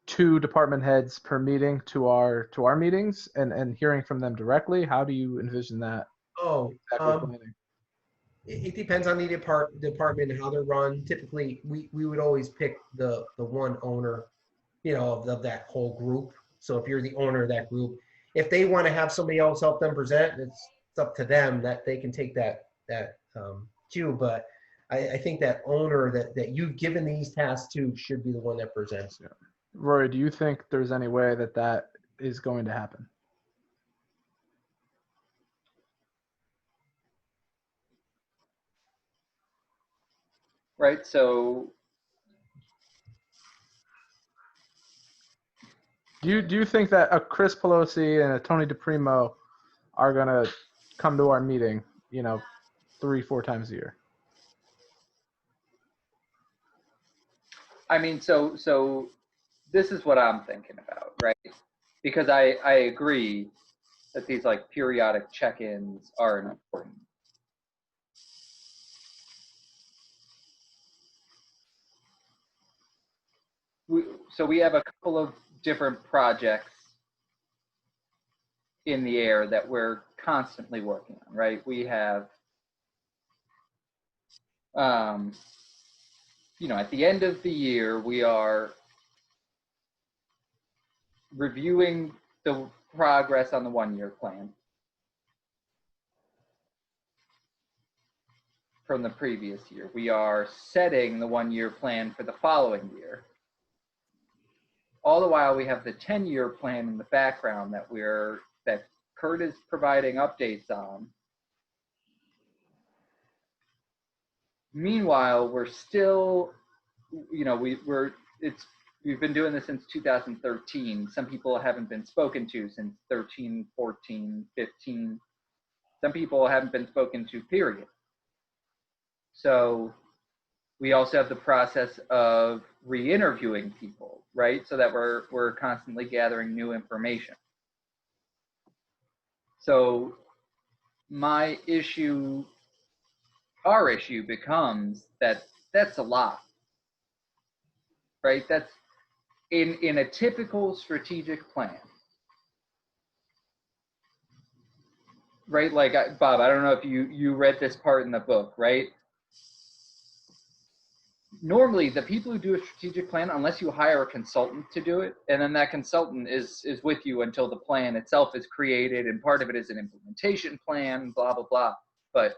2 department heads per meeting to our meetings and hearing from them directly? How do you envision that? It depends on the department and how they're run. Typically, we would always pick the one owner, of that whole group. So if you're the owner of that group, if they want to have somebody else help them present, it's up to them that they can take that cue. But I think that owner that you've given these tasks to should be the one that presents. Yeah. Rory, do you think there's any way that is going to happen? Right. So. Do you think that a Chris Pelosi and a Tony DePrimo are going to come to our meeting, 3-4 times a year? I mean, so this is what I'm thinking about, right? Because I agree that these like periodic check-ins are important. So we have a couple of different projects in the air that we're constantly working on, right? We have, at the end of the year, we are reviewing the progress on the 1-year plan from the previous year. We are setting the 1-year plan for the following year. All the while, we have the 10-year plan in the background that Kurt is providing updates on. Meanwhile, we're still, we've been doing this since 2013. Some people haven't been spoken to since 13, 14, 15. Some people haven't been spoken to, period. So we also have the process of re-interviewing people, right? So that we're constantly gathering new information. So our issue becomes that's a lot, right? That's in a typical strategic plan, right? Like Bob, I don't know if you read this part in the book, right? normally the people who do a strategic plan, unless you hire a consultant to do it, and then that consultant is with you until the plan itself is created, and part of it is an implementation plan, blah, blah, blah. But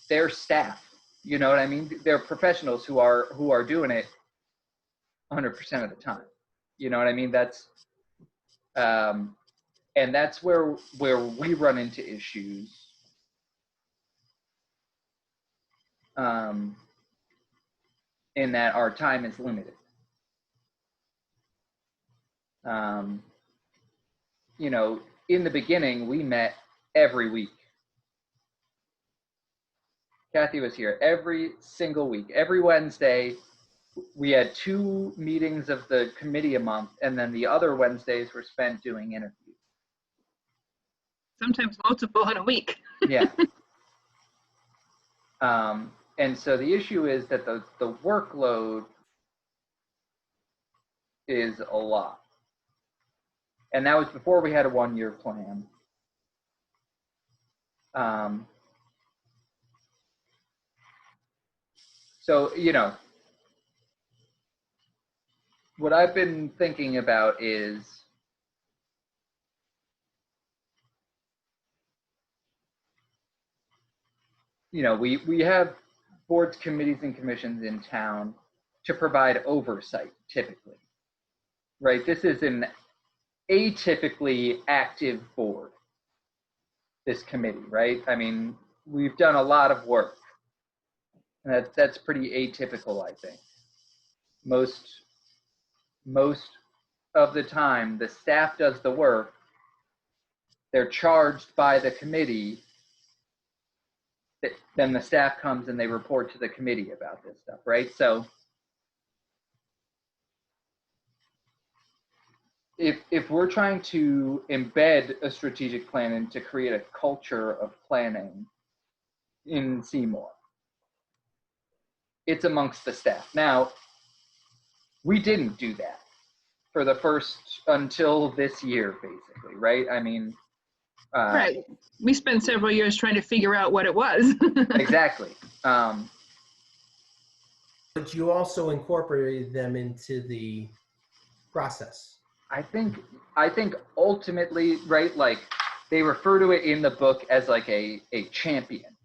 they're staff, you know what I mean? They're professionals who are doing it 100% of the time. You know what I mean? That's, and that's where we run into issues. In that our time is limited. You know, in the beginning, we met every week. Kathy was here every single week. Every Wednesday, we had 2 meetings of the committee a month, and then the other Wednesdays were spent doing interviews. Sometimes multiple in a week. Yeah. And so the issue is that the workload is a lot. And that was before we had a 1-year plan. So, you know, what I've been thinking about is, you know, we have boards, committees, and commissions in town to provide oversight, typically, right? This is an atypically active board, this committee, right? I mean, we've done a lot of work. And that's pretty atypical, I think. Most of the time, the staff does the work. They're charged by the committee. Then the staff comes and they report to the committee about this stuff, right? So if we're trying to embed a strategic plan and to create a culture of planning in Seymour, it's amongst the staff. Now, we didn't do that for the first, until this year, basically, right? I mean, Right. We spent several years trying to figure out what it was. Exactly. But you also incorporated them into the process. I think ultimately, right, like they refer to it in the book as like a champion.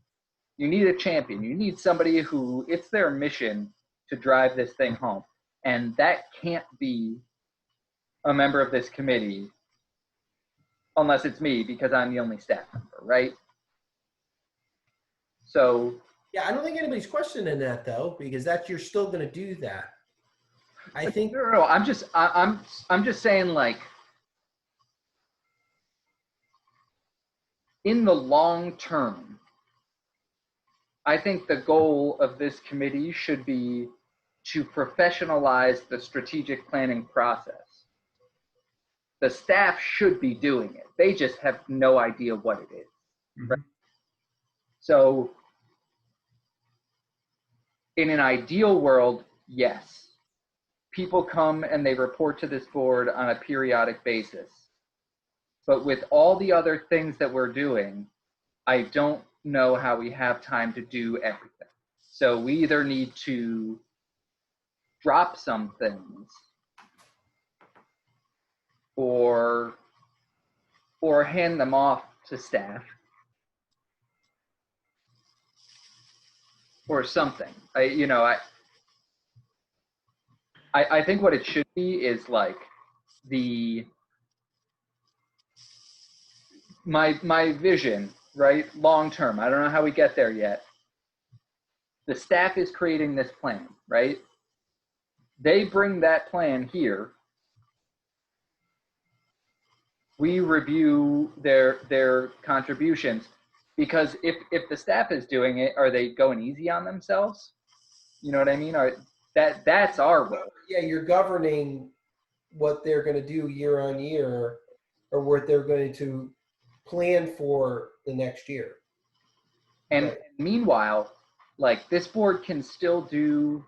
You need a champion. You need somebody who, it's their mission to drive this thing home. And that can't be a member of this committee unless it's me, because I'm the only staff member, right? So Yeah, I don't think anybody's questioning that though, because you're still going to do that. I think. No, I'm just saying, like, in the long term, I think the goal of this committee should be to professionalize the strategic planning process. The staff should be doing it. They just have no idea what it is. Mm-hmm. Right? So in an ideal world, yes, people come and they report to this board on a periodic basis. But with all the other things that we're doing, I don't know how we have time to do everything. So we either need to drop some things or hand them off to staff or something. I think what it should be is like my vision, right? Long term. I don't know how we get there yet. The staff is creating this plan, right? They bring that plan here. We review their contributions, because if the staff is doing it, are they going easy on themselves? You know what I mean? That's our role. Yeah, you're governing what they're going to do year on year, or what they're going to plan for the next year. And right. Meanwhile, like, this board can still do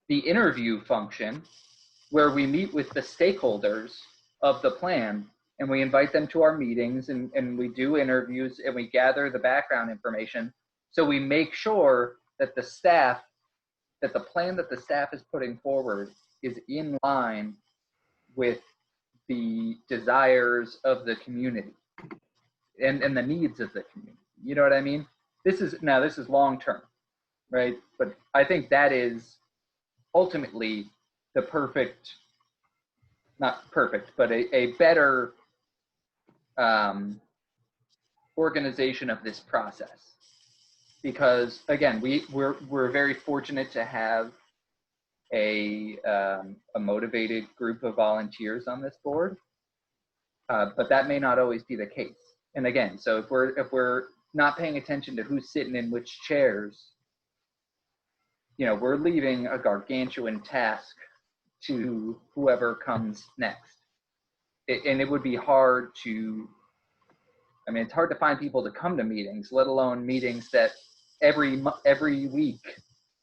the interview function where we meet with the stakeholders of the plan and we invite them to our meetings and we do interviews and we gather the background information. So we make sure that the staff that the plan that the staff is putting forward is in line with the desires of the community and the needs of the community. You know what I mean? This is long term, right? But I think that is ultimately the perfect, not perfect, but a better organization of this process. Because again, we're very fortunate to have a motivated group of volunteers on this board, but that may not always be the case. And again, so if we're not paying attention to who's sitting in which chairs, you know, we're leaving a gargantuan task to whoever comes next. And it would be hard to, I mean, it's hard to find people to come to meetings, let alone meetings that every week,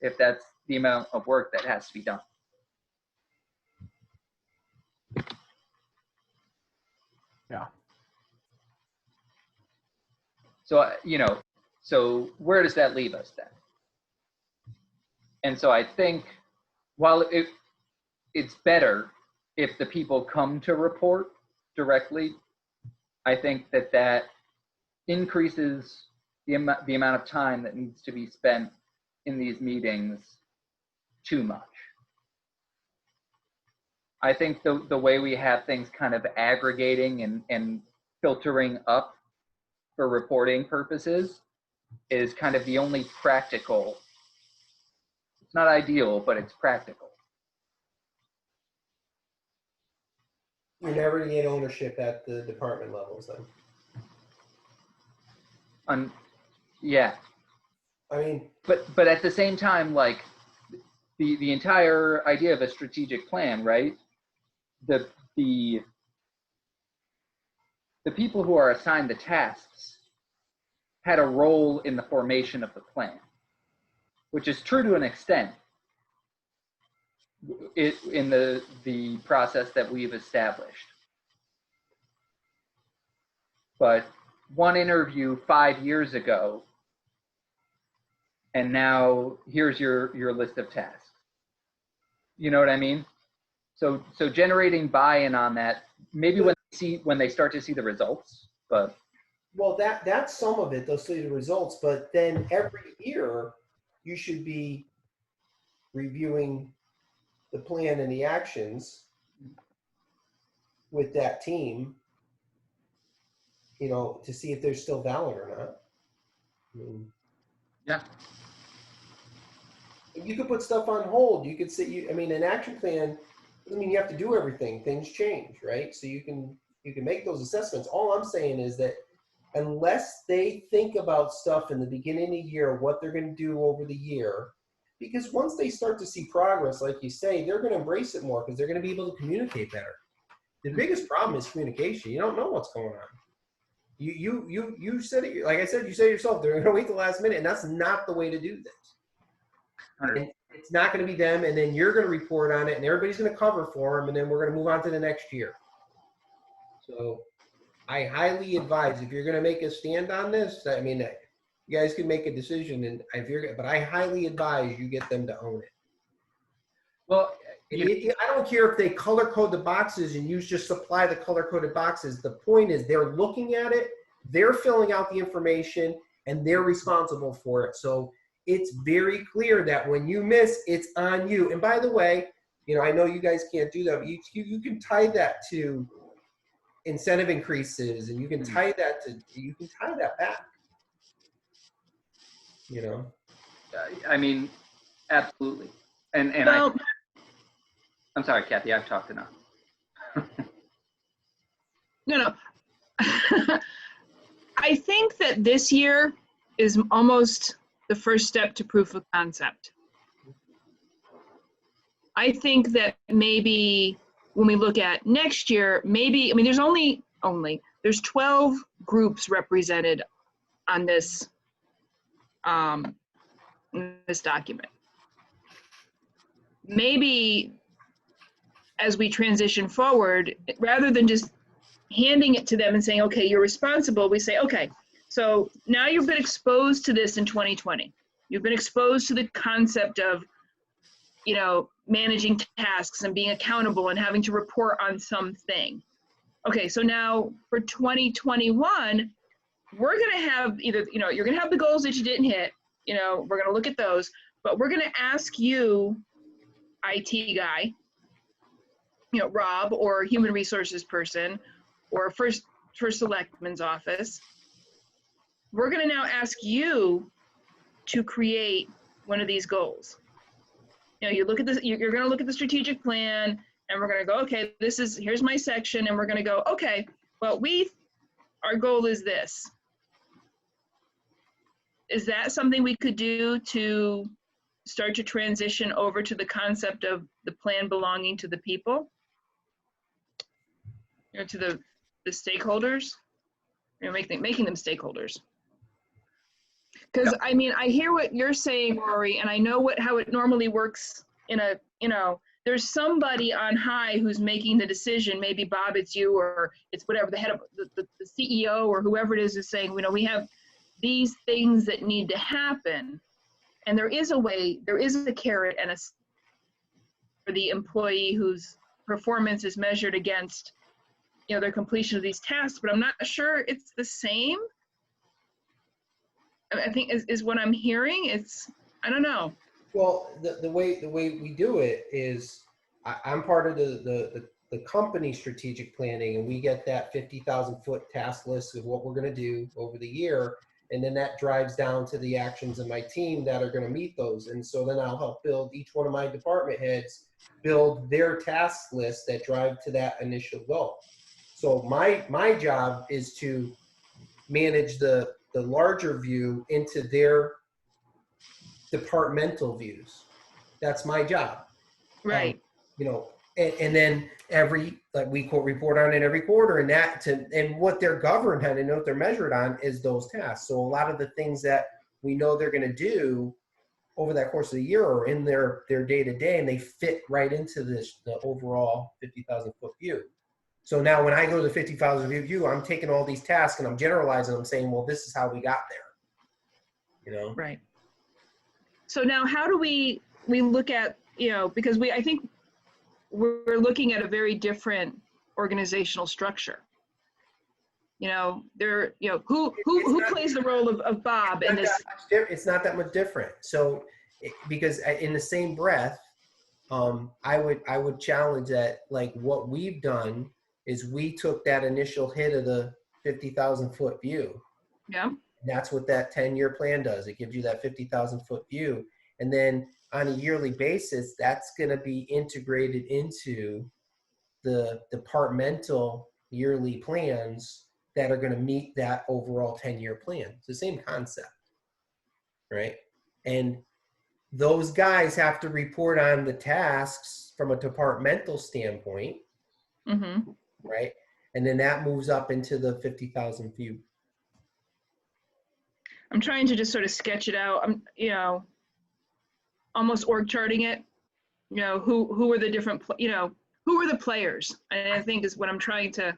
if that's the amount of work that has to be done. Yeah. So, you know, so where does that leave us then? And so I think while it's better if the people come to report directly, I think that increases the amount of time that needs to be spent in these meetings too much. I think the way we have things kind of aggregating and filtering up for reporting purposes is kind of the only practical. It's not ideal, but it's practical. You're never going to get ownership at the department levels then. Yeah. I mean, but at the same time, like the entire idea of a strategic plan, right? The people who are assigned the tasks had a role in the formation of the plan, which is true to an extent in the process that we've established. But one interview 5 years ago, and now here's your list of tasks. You know what I mean? So generating buy-in on that, maybe when they start to see the results, but. Well, that's some of it. They'll see the results, but then every year you should be reviewing the plan and the actions with that team, you know, to see if they're still valid or not. I mean, Yeah. You could put stuff on hold. You could say, I mean, an action plan doesn't mean you have to do everything. Things change, right? So you can make those assessments. All I'm saying is that unless they think about stuff in the beginning of the year, what they're going to do over the year, because once they start to see progress, like you say, they're going to embrace it more because they're going to be able to communicate better. The biggest problem is communication. You don't know what's going on. You said it, like I said, you said yourself, they're going to wait till the last minute, and that's not the way to do this. And it's not going to be them, and then you're going to report on it, and everybody's going to cover for them, and then we're going to move on to the next year. So I highly advise, if you're going to make a stand on this, I mean, you guys can make a decision, but I highly advise you get them to own it. Well, I don't care if they color code the boxes and you just supply the color coded boxes. The point is they're looking at it, they're filling out the information, and they're responsible for it. So it's very clear that when you miss, it's on you. And by the way, you know, I know you guys can't do that, but you can tie that to incentive increases, and you can tie that back. You know, I mean, absolutely. And Well, I'm sorry, Kathy, I've talked enough. no. I think that this year is almost the first step to proof of concept. I think that maybe when we look at next year, maybe, I mean, there's 12 groups represented on this document. Maybe as we transition forward, rather than just handing it to them and saying, okay, you're responsible, we say, okay, so now you've been exposed to this in 2020. You've been exposed to the concept of you know, managing tasks and being accountable and having to report on something. Okay, so now for 2021, we're going to have either, you know, you're going to have the goals that you didn't hit, you know, we're going to look at those, but we're going to ask you, IT guy, you know, Rob, or human resources person, or first selectman's office, we're going to now ask you to create one of these goals. You know, you look at this, you're going to look at the strategic plan, and we're going to go, okay, here's my section, and we're going to go, okay, well, our goal is this. Is that something we could do to start to transition over to the concept of the plan belonging to the people? You know, to the stakeholders? You know, making them stakeholders. Because I mean, I hear what you're saying, Rory, and I know how it normally works in a, you know, there's somebody on high who's making the decision. Maybe Bob, it's you, or it's whatever, the head of the CEO or whoever it is saying, you know, we have these things that need to happen. And there is a way, there is a carrot and for the employee whose performance is measured against, you know, their completion of these tasks, but I'm not sure it's the same. I think is what I'm hearing. I don't know. Well, the way we do it is I'm part of the company strategic planning, and we get that 50,000 foot task list of what we're going to do over the year. And then that drives down to the actions of my team that are going to meet those. And so then I'll help build each one of my department heads, build their task list that drive to that initial goal. So my job is to manage the larger view into their departmental views. That's my job. Right. You know, and then we report on it every quarter, and what they're governed on and what they're measured on is those tasks. So a lot of the things that we know they're going to do over that course of the year are in their day to day, and they fit right into the overall 50,000 foot view. So now when I go to the 50,000 view, I'm taking all these tasks and I'm generalizing them, saying, well, this is how we got there. You know? Right. So now how do we look at, you know, because I think we're looking at a very different organizational structure. You know, who plays the role of Bob in this? It's not that much different. So, because in the same breath, I would challenge that, like, what we've done is we took that initial hit of the 50,000 foot view. Yeah. That's what that 10-year plan does. It gives you that 50,000 foot view. And then on a yearly basis, that's going to be integrated into the departmental yearly plans that are going to meet that overall 10-year plan. It's the same concept, right? And those guys have to report on the tasks from a departmental standpoint, Mm-hmm. right? And then that moves up into the 50,000 view. I'm trying to just sort of sketch it out. I'm, you know, almost org charting it. You know, who are the different, you know, who are the players? And I think is what I'm trying to.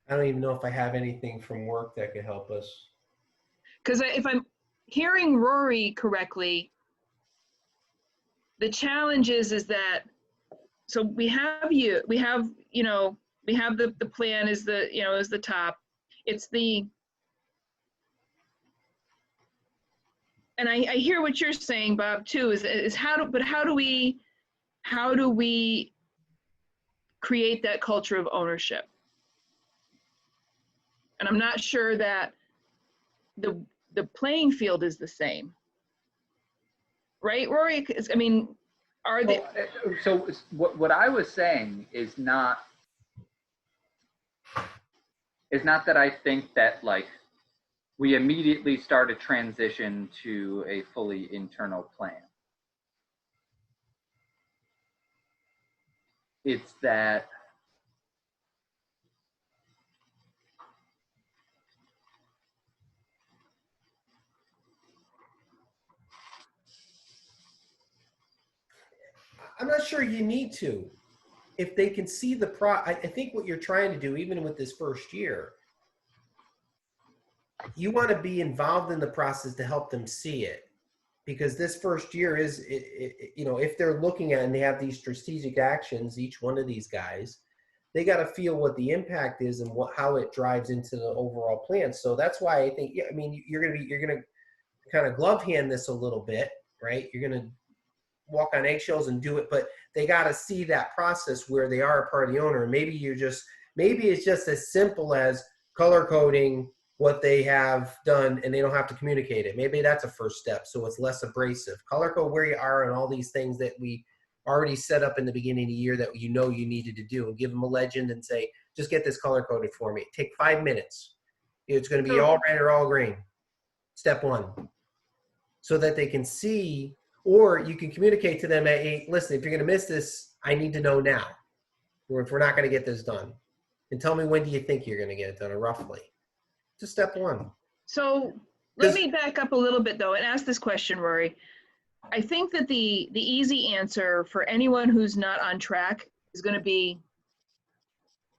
I don't even know if I have anything from work that could help us. Because if I'm hearing Rory correctly, the challenge is that, so we have the plan is the top. It's the, and I hear what you're saying, Bob, too, is how do we create that culture of ownership? And I'm not sure that the playing field is the same. Right, Rory? I mean, are they? So what I was saying is not that I think that, like, we immediately start a transition to a fully internal plan. It's that I'm not sure you need to. If they can see I think what you're trying to do, even with this first year, you want to be involved in the process to help them see it. because this first year is, if they're looking at and they have these strategic actions, each one of these guys, they got to feel what the impact is and how it drives into the overall plan. So that's why I think, you're going to kind of glove hand this a little bit, right? You're going to walk on eggshells and do it, but they got to see that process where they are a part of the owner. And maybe it's just as simple as color coding what they have done and they don't have to communicate it. Maybe that's a first step, so it's less abrasive. Color code where you are and all these things that we already set up in the beginning of the year that you needed to do, and give them a legend and say, just get this color coded for me. Take 5 minutes. It's going to be all red or all green. Step one. So that they can see, or you can communicate to them, hey, listen, if you're going to miss this, I need to know now, or if we're not going to get this done. And tell me, when do you think you're going to get it done, or roughly? Just step one. So let me back up a little bit, though, and ask this question, Rory. I think that the easy answer for anyone who's not on track is going to be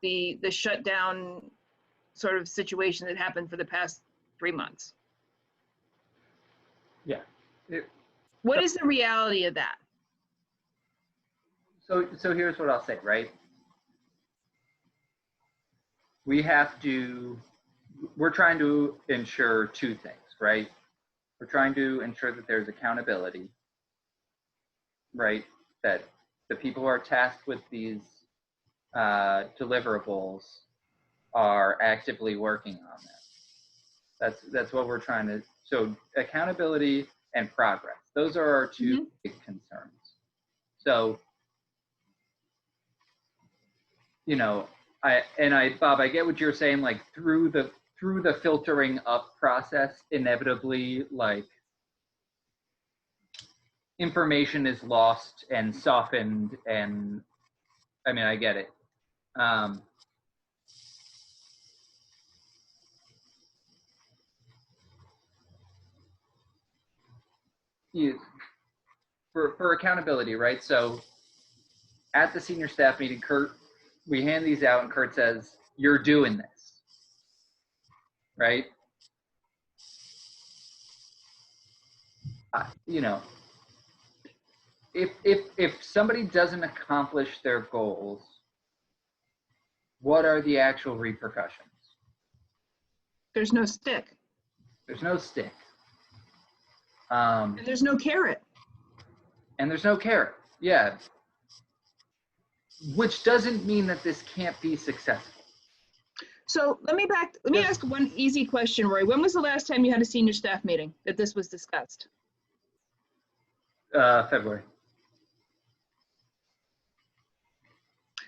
the shutdown sort of situation that happened for the past 3 months. Yeah. What is the reality of that? So here's what I'll say, right? We're trying to ensure two things, right? We're trying to ensure that there's accountability, right? That the people who are tasked with these deliverables are actively working on them. That's what we're trying to, so accountability and progress. Those are our two big concerns. So, Bob, I get what you're saying, like through the filtering up process, inevitably, like, information is lost and softened, and I get it. For accountability, right? So at the senior staff meeting, we hand these out and Kurt says, you're doing this, right? If somebody doesn't accomplish their goals, what are the actual repercussions? There's no stick. There's no stick. And there's no carrot. And there's no carrot, yeah. Which doesn't mean that this can't be successful. So let me ask one easy question, Roy. When was the last time you had a senior staff meeting that this was discussed? February.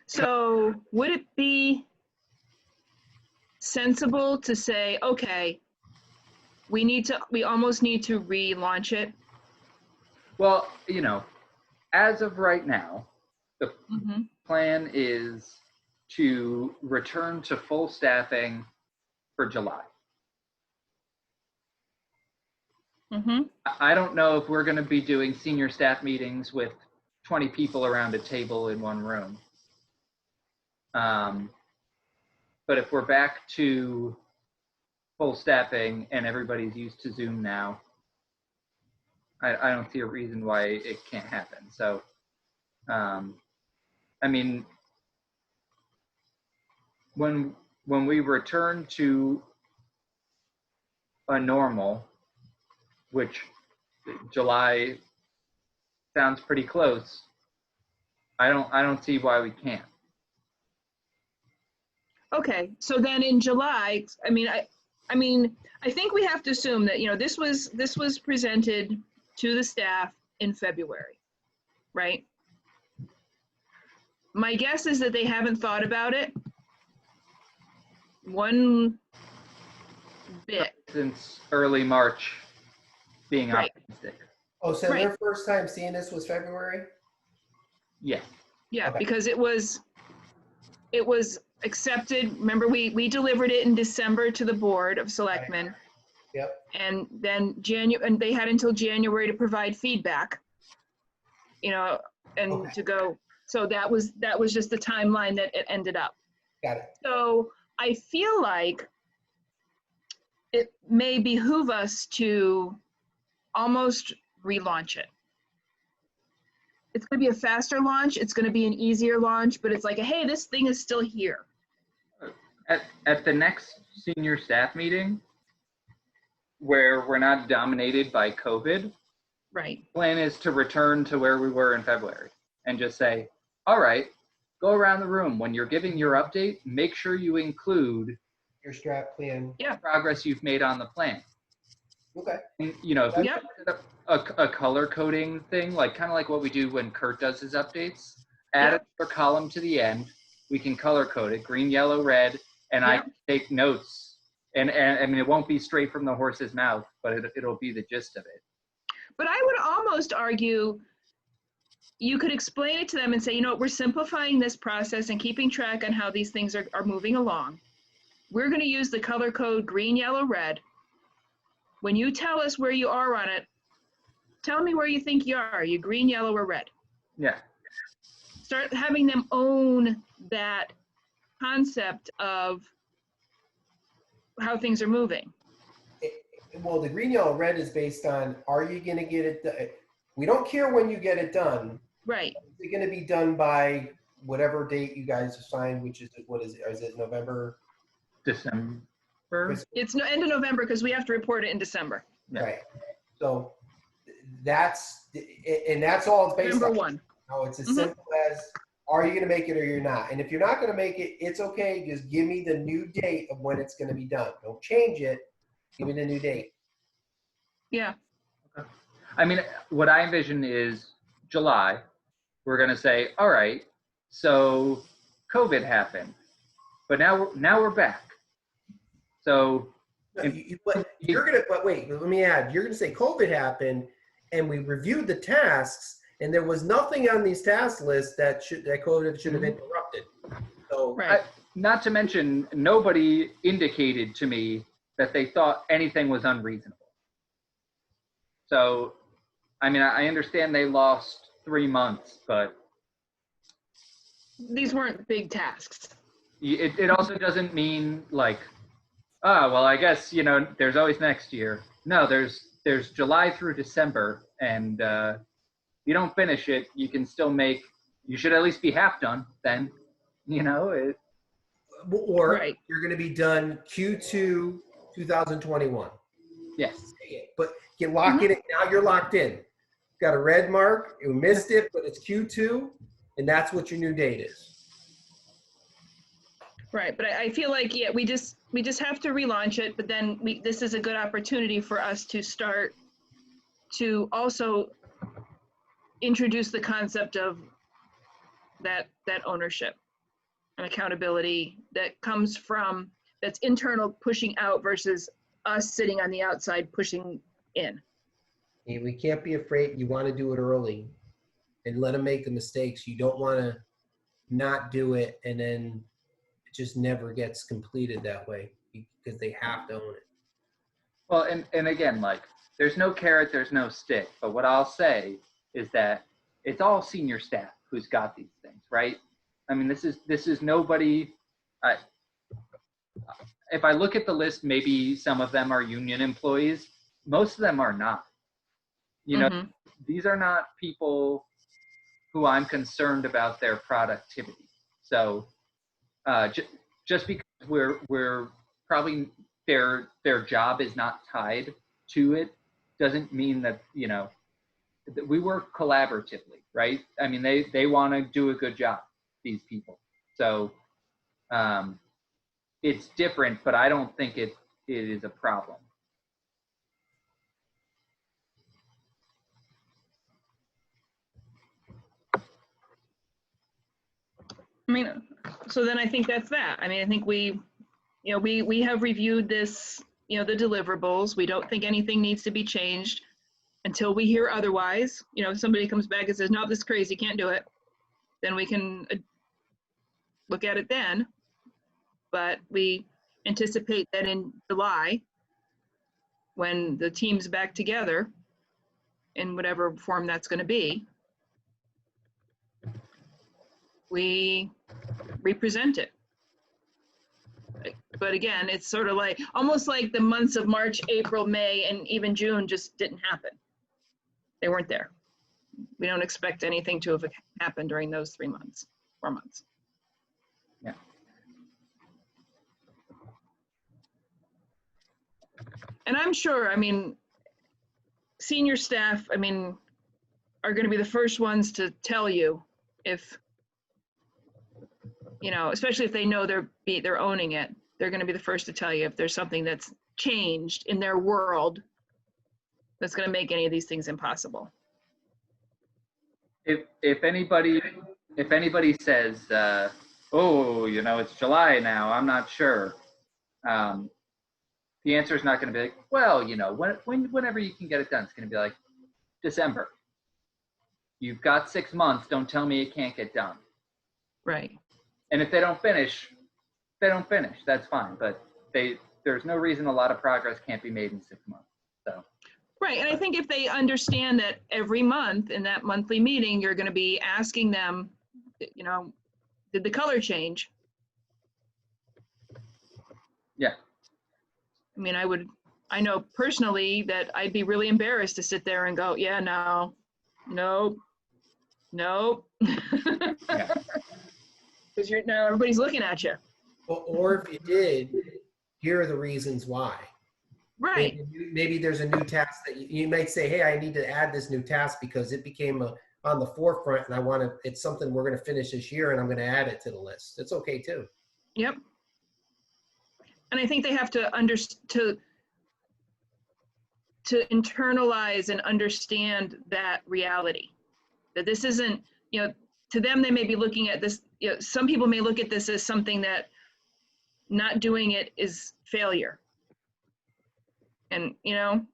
So would it be sensible to say, okay, we almost need to relaunch it? Well, as of right now, the plan is to return to full staffing for July. I don't know if we're going to be doing senior staff meetings with 20 people around a table in one room. But if we're back to full staffing and everybody's used to Zoom now, I don't see a reason why it can't happen. So, when we return to a normal, which July sounds pretty close, I don't see why we can't. Okay, so then in July, I think we have to assume that this was presented to the staff in February, right? My guess is that they haven't thought about it one bit since early March, being optimistic. Oh, so their first time seeing this was February? Yeah. Yeah, Okay. because it was accepted. Remember, we delivered it in December to the Board of Selectmen. Right. Yep. And then and they had until January to provide feedback, and to go. So that was just the timeline that it ended up. Got it. So I feel like it may behoove us to almost relaunch it. It's going to be a faster launch. It's going to be an easier launch, but it's like, hey, this thing is still here. At the next senior staff meeting, where we're not dominated by COVID, Right. plan is to return to where we were in February and just say, all right, go around the room. When you're giving your update, make sure you include Your strat plan. Yeah. progress you've made on the plan. Okay. And, you know, if we Yep. set up a color coding thing, like kind of like what we do when Kurt does his updates, add Yep. a column to the end. We can color code it, green, yellow, red, and I Yep. can take notes. And I mean, it won't be straight from the horse's mouth, but it'll be the gist of it. But I would almost argue you could explain it to them and say, you know, we're simplifying this process and keeping track on how these things are moving along. We're going to use the color code green, yellow, red. When you tell us where you are on it, tell me where you think you are. Are you green, yellow, or red? Yeah. Start having them own that concept of how things are moving. Well, the green, yellow, red is based on, are you going to get it done? We don't care when you get it done. Right. Is it going to be done by whatever date you guys assigned, which is, what is it? Is it November? December. It's no end of November because we have to report it in December. Yeah. Right. So that's all it's based November on. 1. No, it's as Mhm. simple as, are you going to make it or you're not? And if you're not going to make it, it's okay. Just give me the new date of when it's going to be done. Don't change it. Give me the new date. Yeah. I mean, what I envision is July. We're going to say, all right, so COVID happened, but now we're back. So No, but wait, let me add. You're going to say COVID happened, and we reviewed the tasks, and there was nothing on these task lists that COVID should have interrupted. So Right. Not to mention, nobody indicated to me that they thought anything was unreasonable. So, I mean, I understand they lost 3 months, but These weren't big tasks. it also doesn't mean like, well, I guess, you know, there's always next year. No, there's July through December, and you don't finish it, you can still you should at least be half done then, you know. or Right. you're going to be done Q2 2021. Yes. But you lock it in. Now you're locked in. Got a red mark. You missed it, but it's Q2, and that's what your new date is. Right. But I feel like, yeah, we just have to relaunch it. But then this is a good opportunity for us to start to also introduce the concept of that ownership and accountability that comes from, that's internal pushing out versus us sitting on the outside pushing in. And we can't be afraid. You want to do it early and let them make the mistakes. You don't want to not do it and then it just never gets completed that way because they have to own it. Well, and again, like, there's no carrot, there's no stick. But what I'll say is that it's all senior staff who's got these things, right? I mean, this is nobody. If I look at the list, maybe some of them are union employees. Most of them are not. You know, these are not people who I'm concerned about their productivity. So just because we're probably their job is not tied to it doesn't mean that, you know, that we work collaboratively, right? I mean, they want to do a good job, these people. So it's different, but I don't think it is a problem. I mean, so then I think that's that. I mean, I think we have reviewed this, you know, the deliverables. We don't think anything needs to be changed until we hear otherwise. You know, if somebody comes back and says, no, this is crazy, can't do it, then we can look at it then. But we anticipate that in July, when the team's back together, in whatever form that's going to be, we represent it. But again, it's sort of like, almost like the months of March, April, May, and even June just didn't happen. They weren't there. We don't expect anything to have happened during those 4 months. Yeah. And I'm sure, I mean, senior staff, I mean, are going to be the first ones to tell you if, you know, especially if they know they're owning it. They're going to be the first to tell you if there's something that's changed in their world that's going to make any of these things impossible. If anybody says, oh, you know, it's July now, I'm not sure. The answer is not going to be like, well, you know, whenever you can get it done, it's going to be like December. You've got 6 months. Don't tell me it can't get done. Right. And if they don't finish, they don't finish. That's fine. But there's no reason a lot of progress can't be made in 6 months. So. Right. And I think if they understand that every month in that monthly meeting, you're going to be asking them, you know, did the color change? Yeah. I mean, I know personally that I'd be really embarrassed to sit there and go, yeah, no, nope. Yeah. Because now everybody's looking at you. Or if you did, here are the reasons why. Right. Maybe there's a new task that you might say, hey, I need to add this new task because it became on the forefront and it's something we're going to finish this year and I'm going to add it to the list. It's okay too. Yep. And I think they have to to internalize and understand that reality, that this isn't, you know, to them, they may be looking at this, you know, some people may look at this as something that not doing it is failure. And, you know,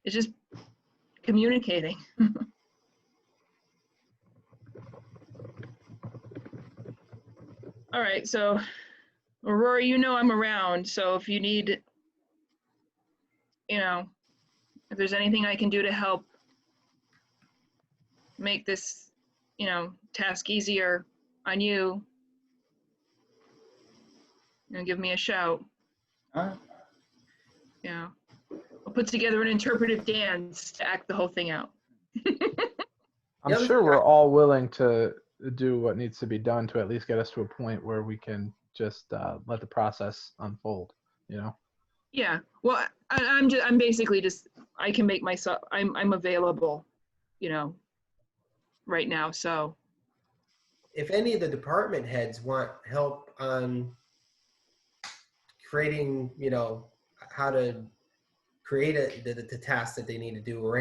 it's just communicating. All right, so Rory, you know I'm around, so if you need, you know, if there's anything I can do to help make this, you know, task easier on you, give me a shout. All right. Yeah. I'll put together an interpretive dance to act the whole thing out. I'm sure we're all willing to do what needs to be done to at least get us to a point where we can just let the process unfold, you know? Yeah. Well, I'm basically just, I can make myself, I'm available, you know, right now. So If any of the department heads want help on creating, you know, how to create the task that they need to do, or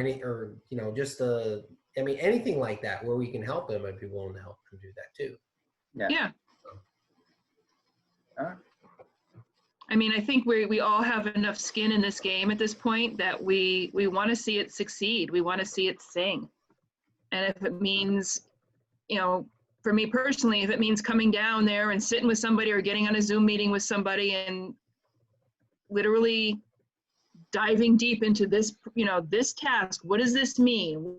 you know, just I mean, anything like that where we can help them, I'd be willing to help them do that too. yeah. All right. I mean, I think we all have enough skin in this game at this point that we want to see it succeed. We want to see it sing. And if it means, you know, for me personally, if it means coming down there and sitting with somebody or getting on a Zoom meeting with somebody and literally diving deep into this, you know, this task, what does this mean?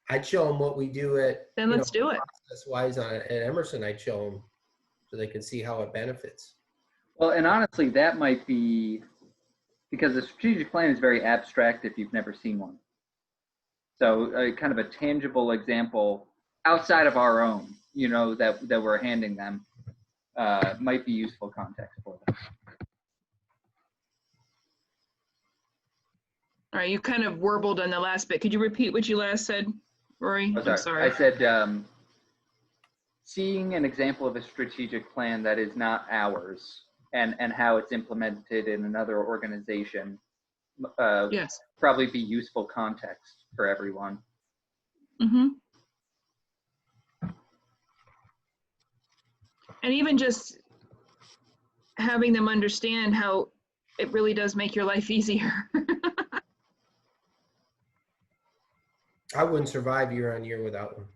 I'd show them what we do at, Then let's do it. Process-wise at Emerson, I'd show them so they can see how it benefits. Well, and honestly, that might be because the strategic plan is very abstract if you've never seen one. So kind of a tangible example outside of our own, you know, that we're handing them might be useful context for them. All right, you kind of warbled on the last bit. Could you repeat what you last said, Rory? Oh, I'm sorry. I said seeing an example of a strategic plan that is not ours and how it's implemented in another organization Yes. probably be useful context for everyone. Mm-hmm. And even just having them understand how it really does make your life easier. I wouldn't survive year on year without one.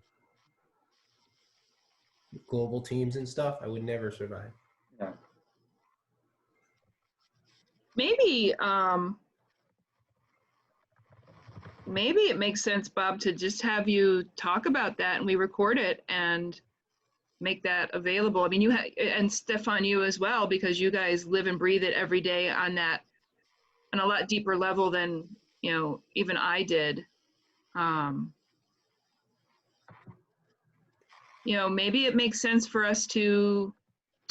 Global teams and stuff, I would never survive. Yeah. Maybe it makes sense, Bob, to just have you talk about that and we record it and make that available. I mean, you and Stefan, you as well, because you guys live and breathe it every day on a lot deeper level than even I did. Maybe it makes sense for us to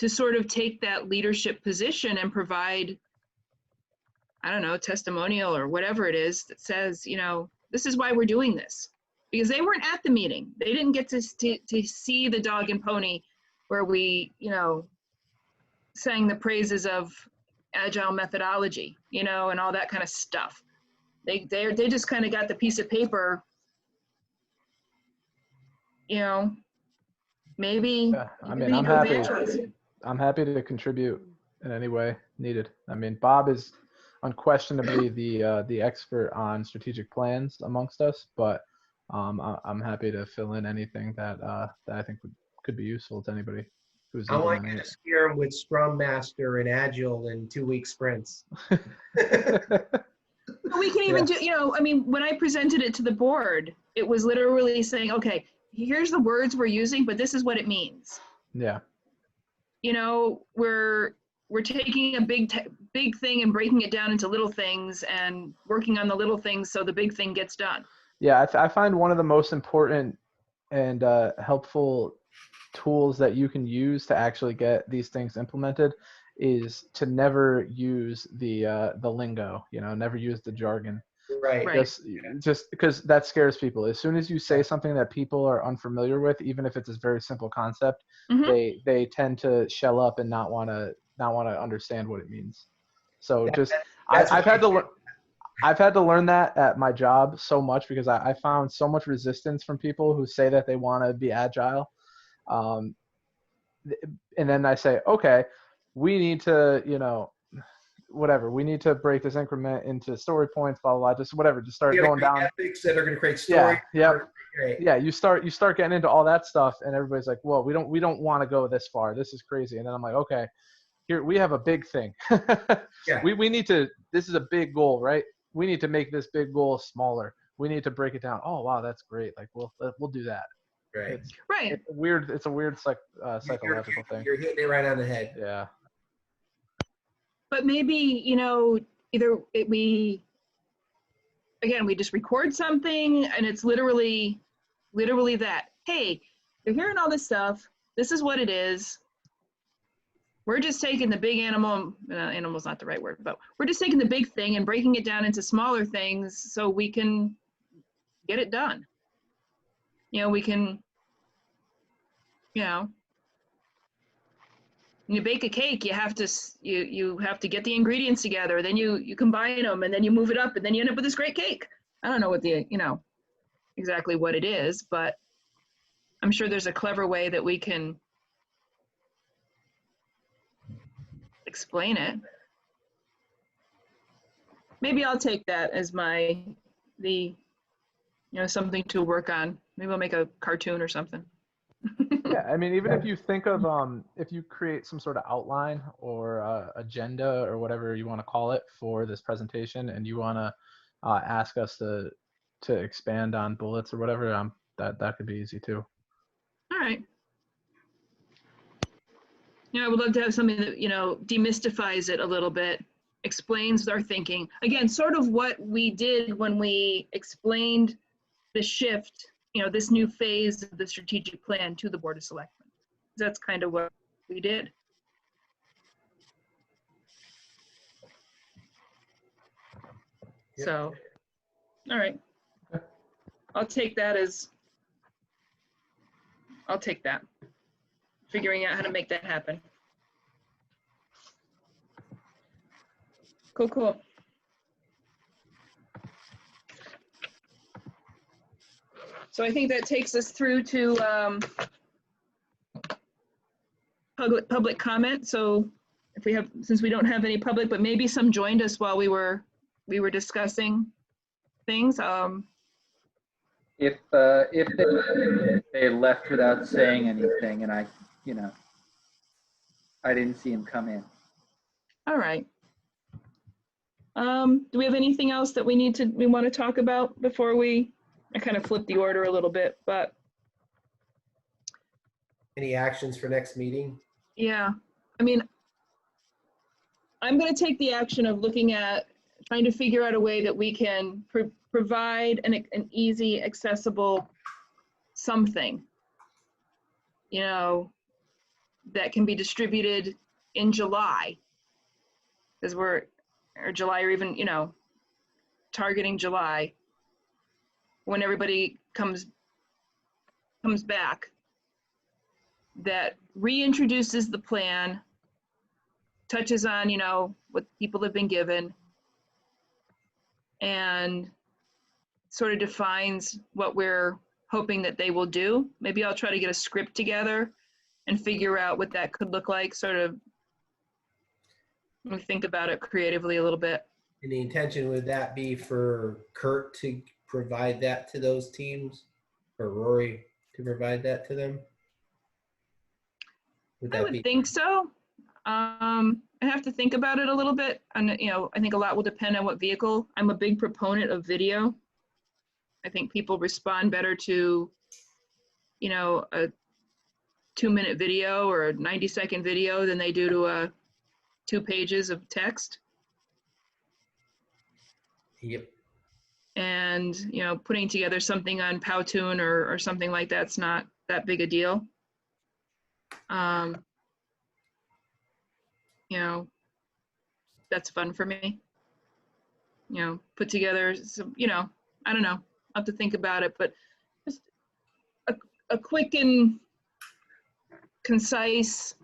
sort of take that leadership position and provide, I don't know, testimonial or whatever it is that says, this is why we're doing this. Because they weren't at the meeting. They didn't get to see the dog and pony where we, sang the praises of Agile methodology, and all that kind of stuff. They just kind of got the piece of paper, maybe. Yeah, I mean, I'm happy to contribute in any way needed. I mean, Bob is unquestionably the expert on strategic plans amongst us, but I'm happy to fill in anything that I think could be useful to anybody who's I want implementing you it. to steer them with Scrum Master and Agile in 2-week sprints. We can even do, when I presented it to the board, it was literally saying, okay, here's the words we're using, but this is what it means. Yeah. We're taking a big thing and breaking it down into little things and working on the little things so the big thing gets done. Yeah, I find one of the most important and helpful tools that you can use to actually get these things implemented is to never use the lingo, never use the jargon. Right. Just because that scares people. As soon as you say something that people are unfamiliar with, even if it's a very simple concept, they tend to shell up and not want to understand what it means. So I've had to learn that at my job so much because I found so much resistance from people who say that they want to be agile. And then I say, okay, we need to, we need to break this increment into story points, blah, blah, blah, just whatever, just start going down. Ethics that are going to create story. Yeah. You start getting into all that stuff and everybody's like, well, we don't want to go this far. This is crazy. And then I'm like, okay, here we have a big thing. We need to, this is a big goal, right? We need to make this big goal smaller. We need to break it down. Oh, wow, that's great. Like we'll do that. Right. It's a weird psychological thing. You're hitting it right on the head. Yeah. But maybe, either we just record something and it's literally that, hey, you're hearing all this stuff. This is what it is. We're just taking the big animal's not the right word, but we're just taking the big thing and breaking it down into smaller things so we can get it done. We can, when you bake a cake, you have to get the ingredients together, then you combine them and then you move it up and then you end up with this great cake. I don't know what exactly what it is, but I'm sure there's a clever way that we can explain it. Maybe I'll take that as something to work on. Maybe I'll make a cartoon or something. Yeah, I mean, even if you think of, if you create some sort of outline or agenda or whatever you want to call it for this presentation, and you want to ask us to expand on bullets or whatever, that could be easy too. All right. I would love to have something that, demystifies it a little bit, explains our thinking. Again, sort of what we did when we explained the shift, this new phase of the strategic plan to the Board of Selectmen. That's kind of what we did. Yep. So, all right. I'll take that. Figuring out how to make that happen. Cool. So I think that takes us through to public comment. So since we don't have any public, but maybe some joined us while we were discussing things. If they left without saying anything, and I didn't see him come in. All right. Do we have anything else that we want to talk about before I kind of flipped the order a little bit, but. Any actions for next meeting? Yeah, I mean, I'm going to take the action of looking at trying to figure out a way that we can provide an easy, accessible something, you know, that can be distributed in July, because or July, or even, you know, targeting July, when everybody comes back, that reintroduces the plan, touches on, you know, what people have been given, and sort of defines what we're hoping that they will do. Maybe I'll try to get a script together and figure out what that could look like, sort of think about it creatively a little bit. And the intention would that be for Kurt to provide that to those teams, or Rory to provide that to them? I would think so. I have to think about it a little bit. And, you know, I think a lot will depend on what vehicle. I'm a big proponent of video. I think people respond better to, you know, a 2-minute video or a 90-second video than they do to 2 pages of text. Yep. And, you know, putting together something on Powtoon or something like that's not that big a deal. You know, that's fun for me. You know, put together some, you know, I don't know, I'll have to think about it, but just a quick and concise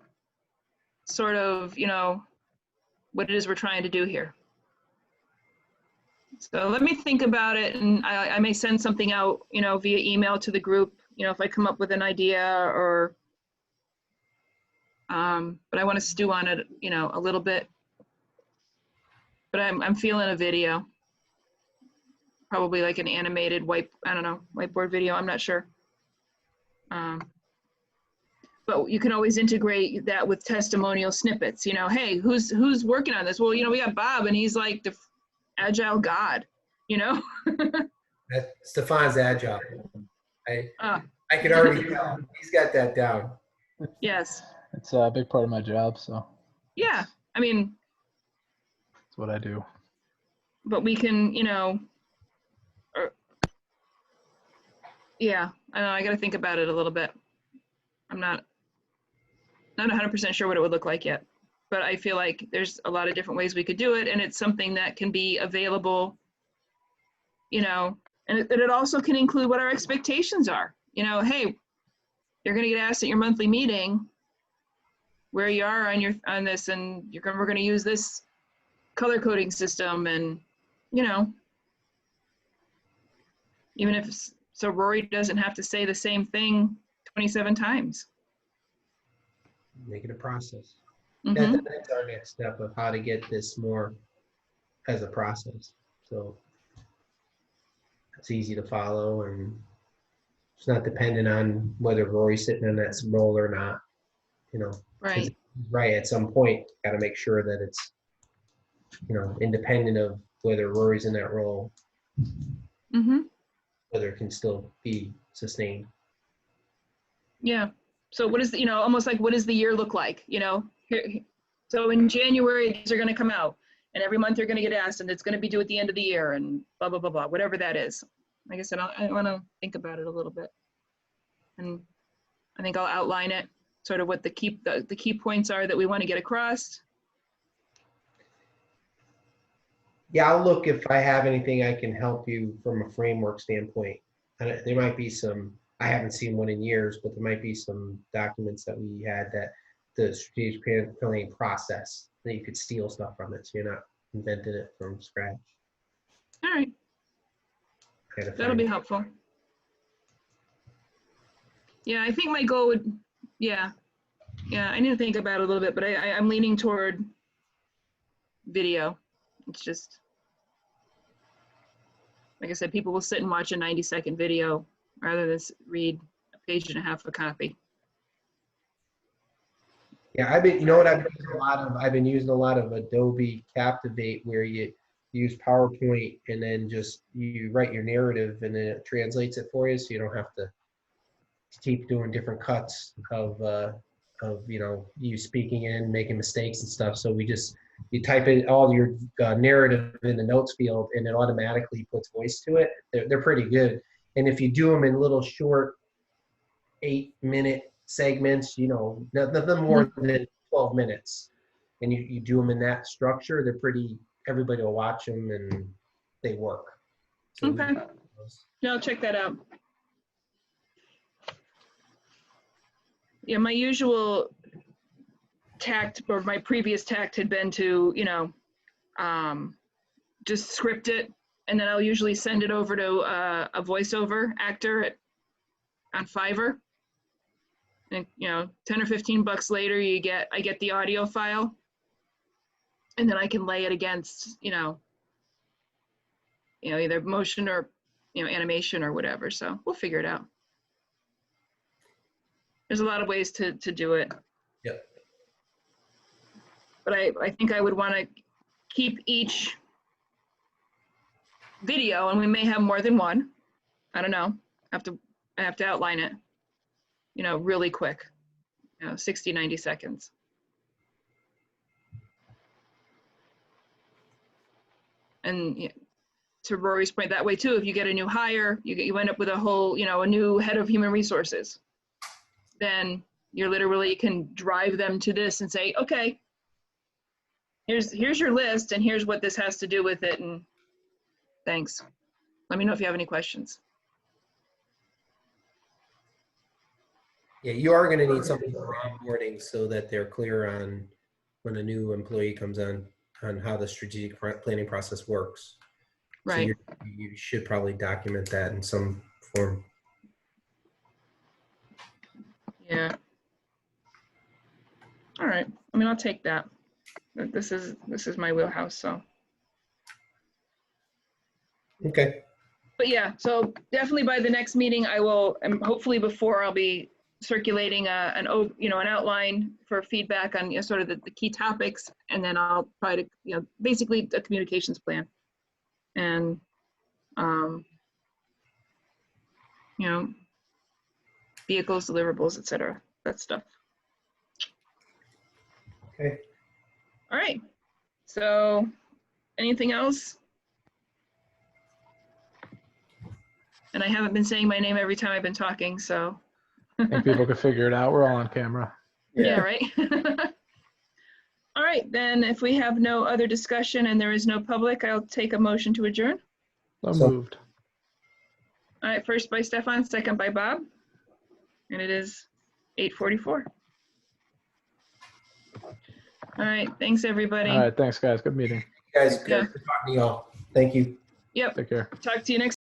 sort of, you know, what it is we're trying to do here. So let me think about it, and I may send something out, you know, via email to the group, you know, if I come up with an idea, or, but I want to stew on it, you know, a little bit. But I'm feeling a video, probably like an animated whiteboard video. I'm not sure. But you can always integrate that with testimonial snippets. You know, hey, who's working on this? Well, you know, we got Bob, and he's like the Agile God. You know. Stefan's Agile. I can already tell. He's got that down. Yes. It's a big part of my job, so. Yeah, I mean. That's what I do. But we can, you know, yeah, I know, I got to think about it a little bit. I'm not 100% sure what it would look like yet, but I feel like there's a lot of different ways we could do it, and it's something that can be available, you know, and it also can include what our expectations are. You know, hey, you're going to get asked at your monthly meeting where you are on this, and we're going to use this color coding system, and, you know, even if, so Rory doesn't have to say the same thing 27 times. Make it a process. Mm-hmm. That's our next step of how to get this more as a process. So it's easy to follow, and it's not dependent on whether Rory's sitting in that role or not. You know, Right. Right. At some point, got to make sure that it's, you know, independent of whether Rory's in that role, Mm-hmm. whether it can still be sustained. Yeah. So what is the, you know, almost like, what does the year look like? You know, so in January, these are going to come out, and every month you're going to get asked, and it's going to be due at the end of the year, and blah, blah, blah, blah, whatever that is. Like I said, I want to think about it a little bit. And I think I'll outline it, sort of what the key points are that we want to get across. Yeah, I'll look if I have anything I can help you from a framework standpoint. And there might be some, I haven't seen one in years, but there might be some documents that we had that the strategic planning process, that you could steal stuff from it, so you're not inventing it from scratch. All right. That'll be helpful. Yeah, I think my goal would, yeah, I need to think about it a little bit, but I'm leaning toward video. It's just, like I said, people will sit and watch a 90-second video rather than read a page and a half of a copy. Yeah, I've been using a lot of Adobe Captivate, where you use PowerPoint and then just you write your narrative and then it translates it for you, so you don't have to keep doing different cuts of you know, you speaking in, making mistakes and stuff. So we just You type in all your narrative in the notes field, and it automatically puts voice to it. They're pretty good. And if you do them in little short 8-minute segments, you know, nothing more than 12 minutes, and you do them in that structure, they're pretty, everybody will watch them and they work. So Okay. Yeah, I'll check that out. Yeah, my usual tact, or my previous tact, had been to, you know, just script it, and then I'll usually send it over to a voiceover actor on Fiverr. And, you know, 10 or 15 bucks later, I get the audio file, and then I can lay it against, you know, either motion or, you know, animation or whatever. So we'll figure it out. There's a lot of ways to do it. Yep. But I think I would want to keep each video, and we may have more than one. I don't know. I have to outline it, you know, really quick, you know, 60, 90 seconds. And you know, to Rory's point, that way too, if you get a new hire, you end up with a whole, you know, a new head of human resources, then you literally can drive them to this and say, okay, here's your list, and here's what this has to do with it, and thanks. Let me know if you have any questions. Yeah, you are going to need something for onboarding so that they're clear on when a new employee comes on how the strategic planning process works. Right. So you should probably document that in some form. Yeah. All right. I mean, I'll take that. This is my wheelhouse, so. Okay. But yeah, so definitely by the next meeting, I will, and hopefully before, I'll be circulating an outline for feedback on, you know, sort of the key topics, and then I'll try to, you know, basically a communications plan, and you know, vehicles, deliverables, etc. That stuff. Okay. All right. So, anything else? And I haven't been saying my name every time I've been talking, so. I think people could figure it out. We're all on camera. Yeah, right. All right, then if we have no other discussion and there is no public, I'll take a motion to adjourn. So moved. All right, first by Stefan, second by Bob. And it is 8:44. All right, thanks everybody. All right. Thanks, guys. Good meeting. You guys, Yeah. good talking to you all. Thank you. Yep, Take care. talk to you next